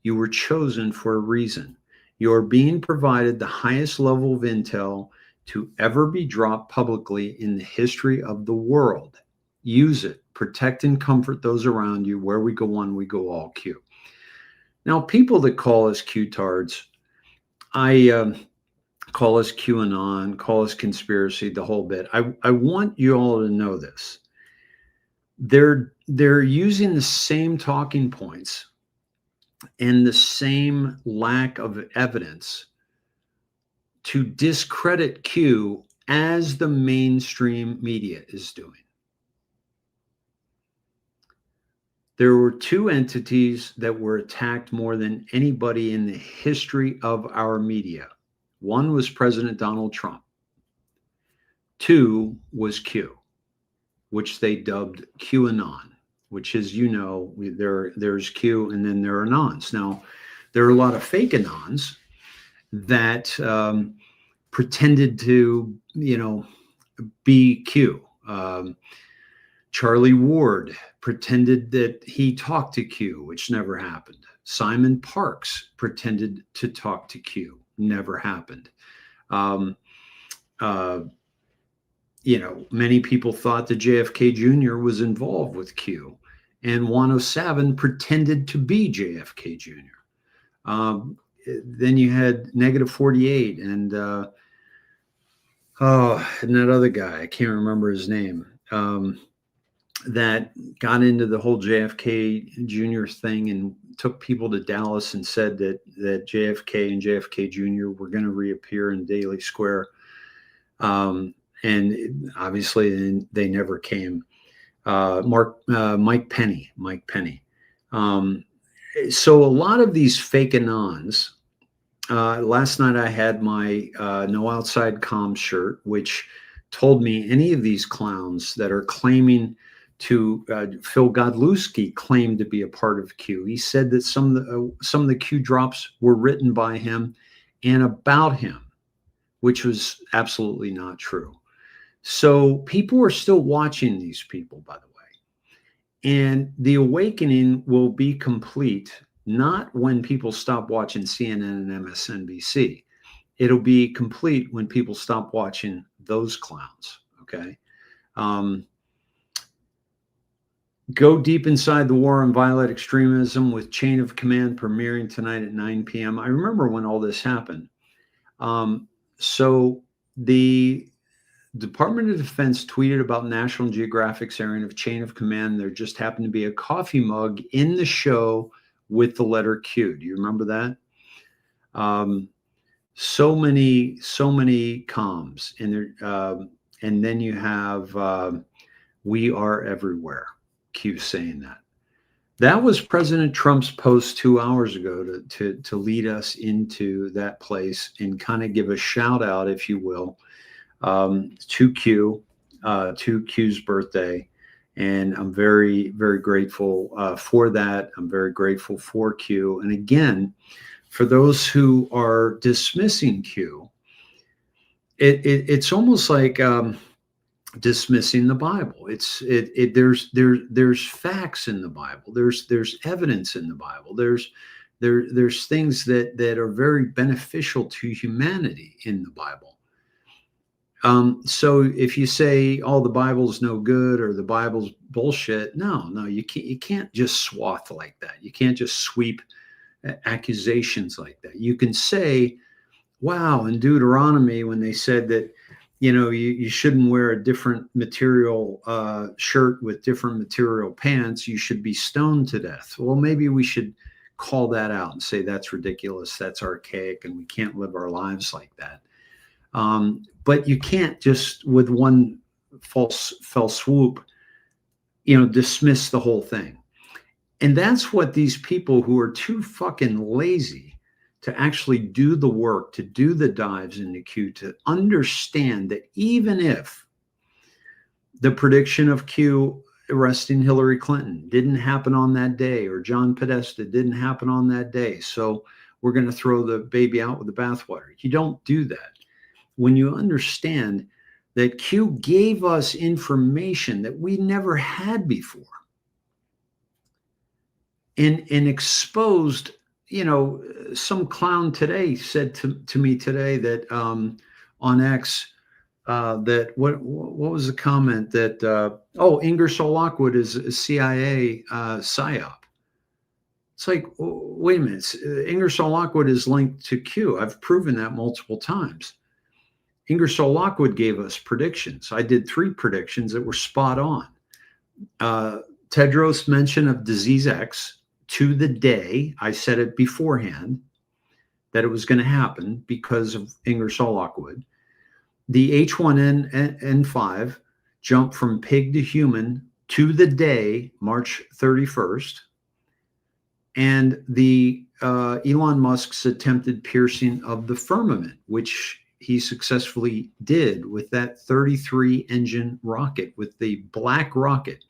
You were chosen for a reason. You are being provided the highest level of intel to ever be dropped publicly in the history of the world. Use it. Protect and comfort those around you. Where we go one, we go all. Q. Now, people that call us Q-tards, I call us QAnon, call us conspiracy, the whole bit. I want you all to know this. They're using the same talking points and the same lack of evidence to discredit Q as the mainstream media is doing. There were two entities that were attacked more than anybody in the history of our media. One was President Donald Trump. Two was Q, which they dubbed QAnon, which is, you know, there's Q and then there are Anons. Now, there are a lot of fake Anons that pretended to, you know, be Q. Charlie Ward pretended that he talked to Q, which never happened. Simon Parks pretended to talk to Q, never happened. You know, many people thought that JFK Jr. was involved with Q, and Juan Savin pretended to be JFK Jr. Then you had -48 and that other guy, I can't remember his name, that got into the whole JFK Jr. thing and took people to Dallas and said that JFK and JFK Jr. were going to reappear in Daly Square. And obviously they never came. Mike Penny. So a lot of these fake Anons. Last night I had my No Outside Comms shirt, which told me any of these clowns that are claiming to Phil Godlewski claimed to be a part of Q. He said that some of the Q drops were written by him and about him, which was absolutely not true. So people are still watching these people, by the way. And the awakening will be complete not when people stop watching CNN and MSNBC. It'll be complete when people stop watching those clowns, okay? Go deep inside the war on violent extremism with Chain of Command premiering tonight at 9 p.m. I remember when all this happened. So the Department of Defense tweeted about National Geographic's airing of Chain of Command. There just happened to be a coffee mug in the show with the letter Q. Do you remember that? So many comms, and then you have "We are everywhere." Q saying that. That was President Trump's post 2 hours ago to lead us into that place and kind of give a shout out, if you will, to Q, to Q's birthday. And I'm very, very grateful for that. I'm very grateful for Q. And again, for those who are dismissing Q, it's almost like dismissing the Bible. There's facts in the Bible. There's evidence in the Bible. There's things that are very beneficial to humanity in the Bible. So if you say, "Oh, the Bible's no good" or "the Bible's bullshit," no, you can't just swath like that. You can't just sweep accusations like that. You can say, "Wow," in Deuteronomy when they said that, you know, you shouldn't wear a different material shirt with different material pants, you should be stoned to death. Well, maybe we should call that out and say that's ridiculous, that's archaic, and we can't live our lives like that. But you can't just with one fell swoop, you know, dismiss the whole thing. And that's what these people who are too fucking lazy to actually do the work, to do the dives into Q, to understand that even if the prediction of Q arresting Hillary Clinton didn't happen on that day, or John Podesta didn't happen on that day, so we're going to throw the baby out with the bathwater. You don't do that. When you understand that Q gave us information that we never had before and exposed, you know, some clown today said to me today that on X, that what was the comment that, Ingersoll Lockwood is a CIA PSYOP. It's like, wait a minute, Ingersoll Lockwood is linked to Q. I've proven that multiple times. Ingersoll Lockwood gave us predictions. I did 3 predictions that were spot on. Tedros' mention of disease X to the day, I said it beforehand, that it was going to happen because of Ingersoll Lockwood. The H1N5 jumped from pig to human to the day, March 31st. And the Elon Musk's attempted piercing of the firmament, which he successfully did with that 33 engine rocket, with the black rocket.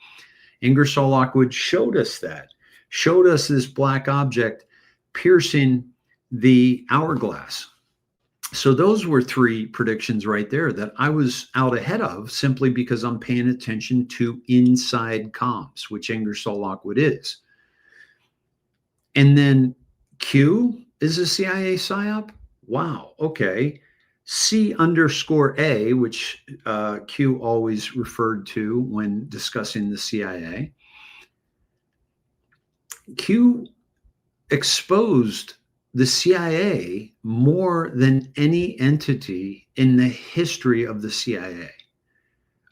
Ingersoll Lockwood showed us that, showed us this black object piercing the hourglass. So those were 3 predictions right there that I was out ahead of, simply because I'm paying attention to inside comms, which Ingersoll Lockwood is. And then Q is a CIA PSYOP? Wow, okay. C_A, which Q always referred to when discussing the CIA. Q exposed the CIA more than any entity in the history of the CIA.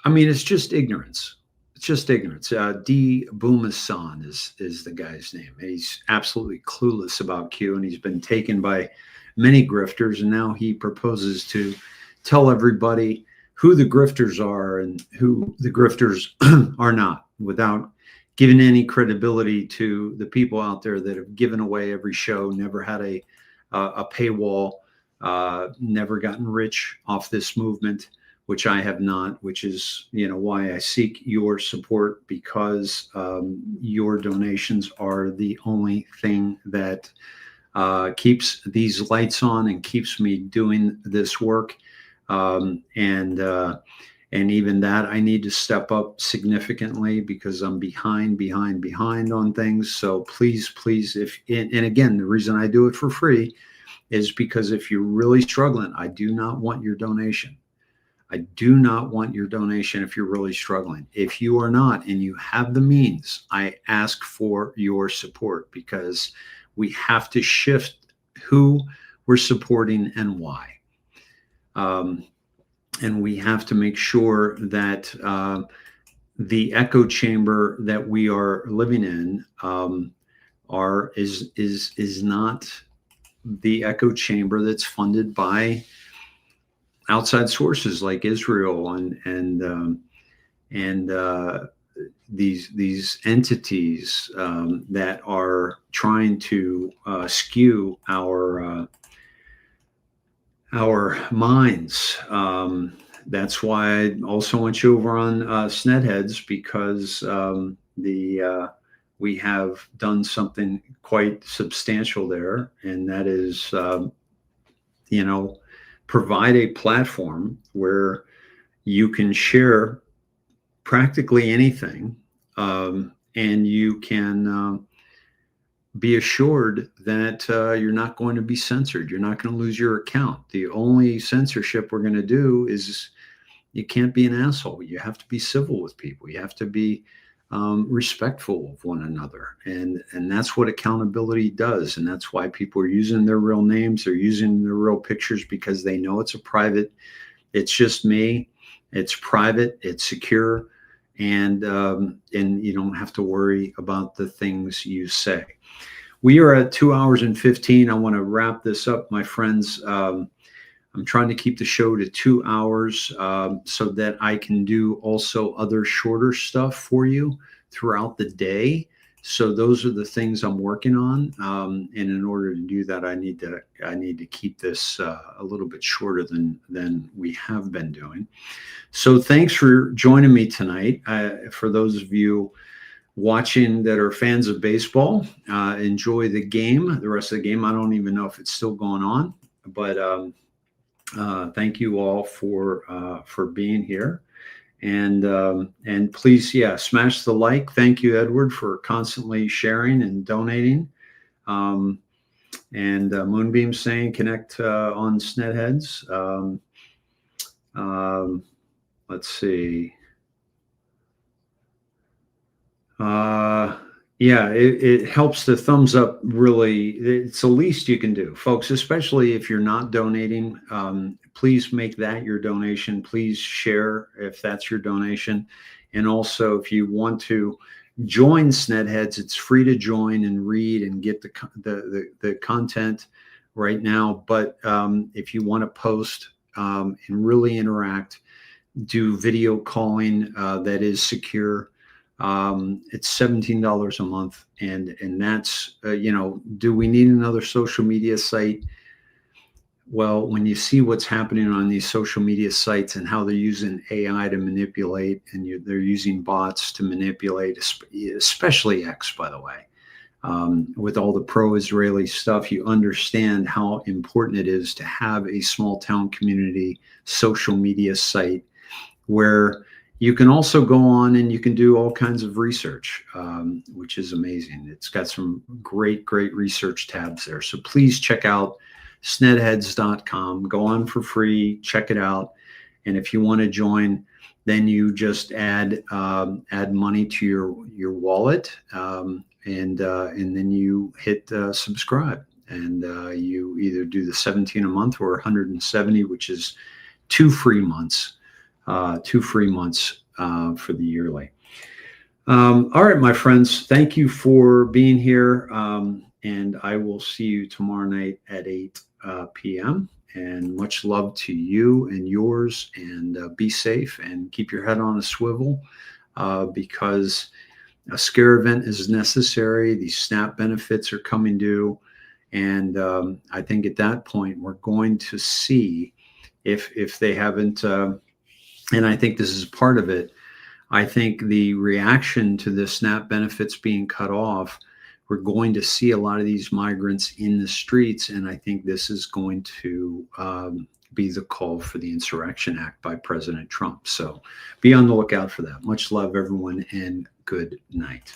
I mean, it's just ignorance. It's just ignorance. D. Boomasan is the guy's name. He's absolutely clueless about Q, and he's been taken by many grifters, and now he proposes to tell everybody who the grifters are and who the grifters are not, without giving any credibility to the people out there that have given away every show, never had a paywall, never gotten rich off this movement, which I have not, which is, why I seek your support, because your donations are the only thing that keeps these lights on and keeps me doing this work. And even that, I need to step up significantly, because I'm behind on things. So please, and again, the reason I do it for free is because if you're really struggling, I do not want your donation. I do not want your donation if you're really struggling. If you are not and you have the means, I ask for your support, because we have to shift who we're supporting and why. And we have to make sure that the echo chamber that we are living in is not the echo chamber that's funded by outside sources like Israel and these entities that are trying to skew our minds. That's why I also want you over on Snedheads, because we have done something quite substantial there, and that is, provide a platform where you can share practically anything, and you can be assured that you're not going to be censored. You're not going to lose your account. The only censorship we're going to do is you can't be an asshole. You have to be civil with people. You have to be respectful of one another. And that's what accountability does. And that's why people are using their real names. They're using their real pictures, because they know it's it's just me. It's private, it's secure. And you don't have to worry about the things you say. We are at 2 hours and 15. I want to wrap this up, my friends. I'm trying to keep the show to 2 hours so that I can do also other shorter stuff for you throughout the day. So those are the things I'm working on. And in order to do that, I need to keep this a little bit shorter than we have been doing. So thanks for joining me tonight. For those of you watching that are fans of baseball, enjoy the game, the rest of the game. I don't even know if it's still going on, but thank you all for being here. And please, smash the like. Thank you, Edward, for constantly sharing and donating. And Moonbeam saying connect on Snedheads. Let's see. It helps the thumbs up. Really, it's the least you can do, folks, especially if you're not donating. Please make that your donation. Please share if that's your donation. And also, if you want to join Snedheads, it's free to join and read and get the content right now. But if you want to post and really interact, do video calling that is secure. It's $17 a month, and that's do we need another social media site? Well, when you see what's happening on these social media sites and how they're using AI to manipulate, and they're using bots to manipulate, especially X, by the way, with all the pro-Israeli stuff, you understand how important it is to have a small town community social media site where you can also go on and you can do all kinds of research, which is amazing. It's got some great research tabs there. So please check out snedheads.com. Go on for free, check it out. And if you want to join, then you just add money to your wallet, and then you hit subscribe, and you either do the 17 a month or 170, which is 2 free months. 2 free months for the yearly. All right, my friends, thank you for being here. And I will see you tomorrow night at 8 p.m. And much love to you and yours. And be safe and keep your head on a swivel, because a scare event is necessary. These SNAP benefits are coming due. And I think at that point, we're going to see if they haven't. And I think this is part of it. I think the reaction to the SNAP benefits being cut off, we're going to see a lot of these migrants in the streets. And I think this is going to be the call for the Insurrection Act by President Trump. So be on the lookout for that. Much love, everyone, and good night.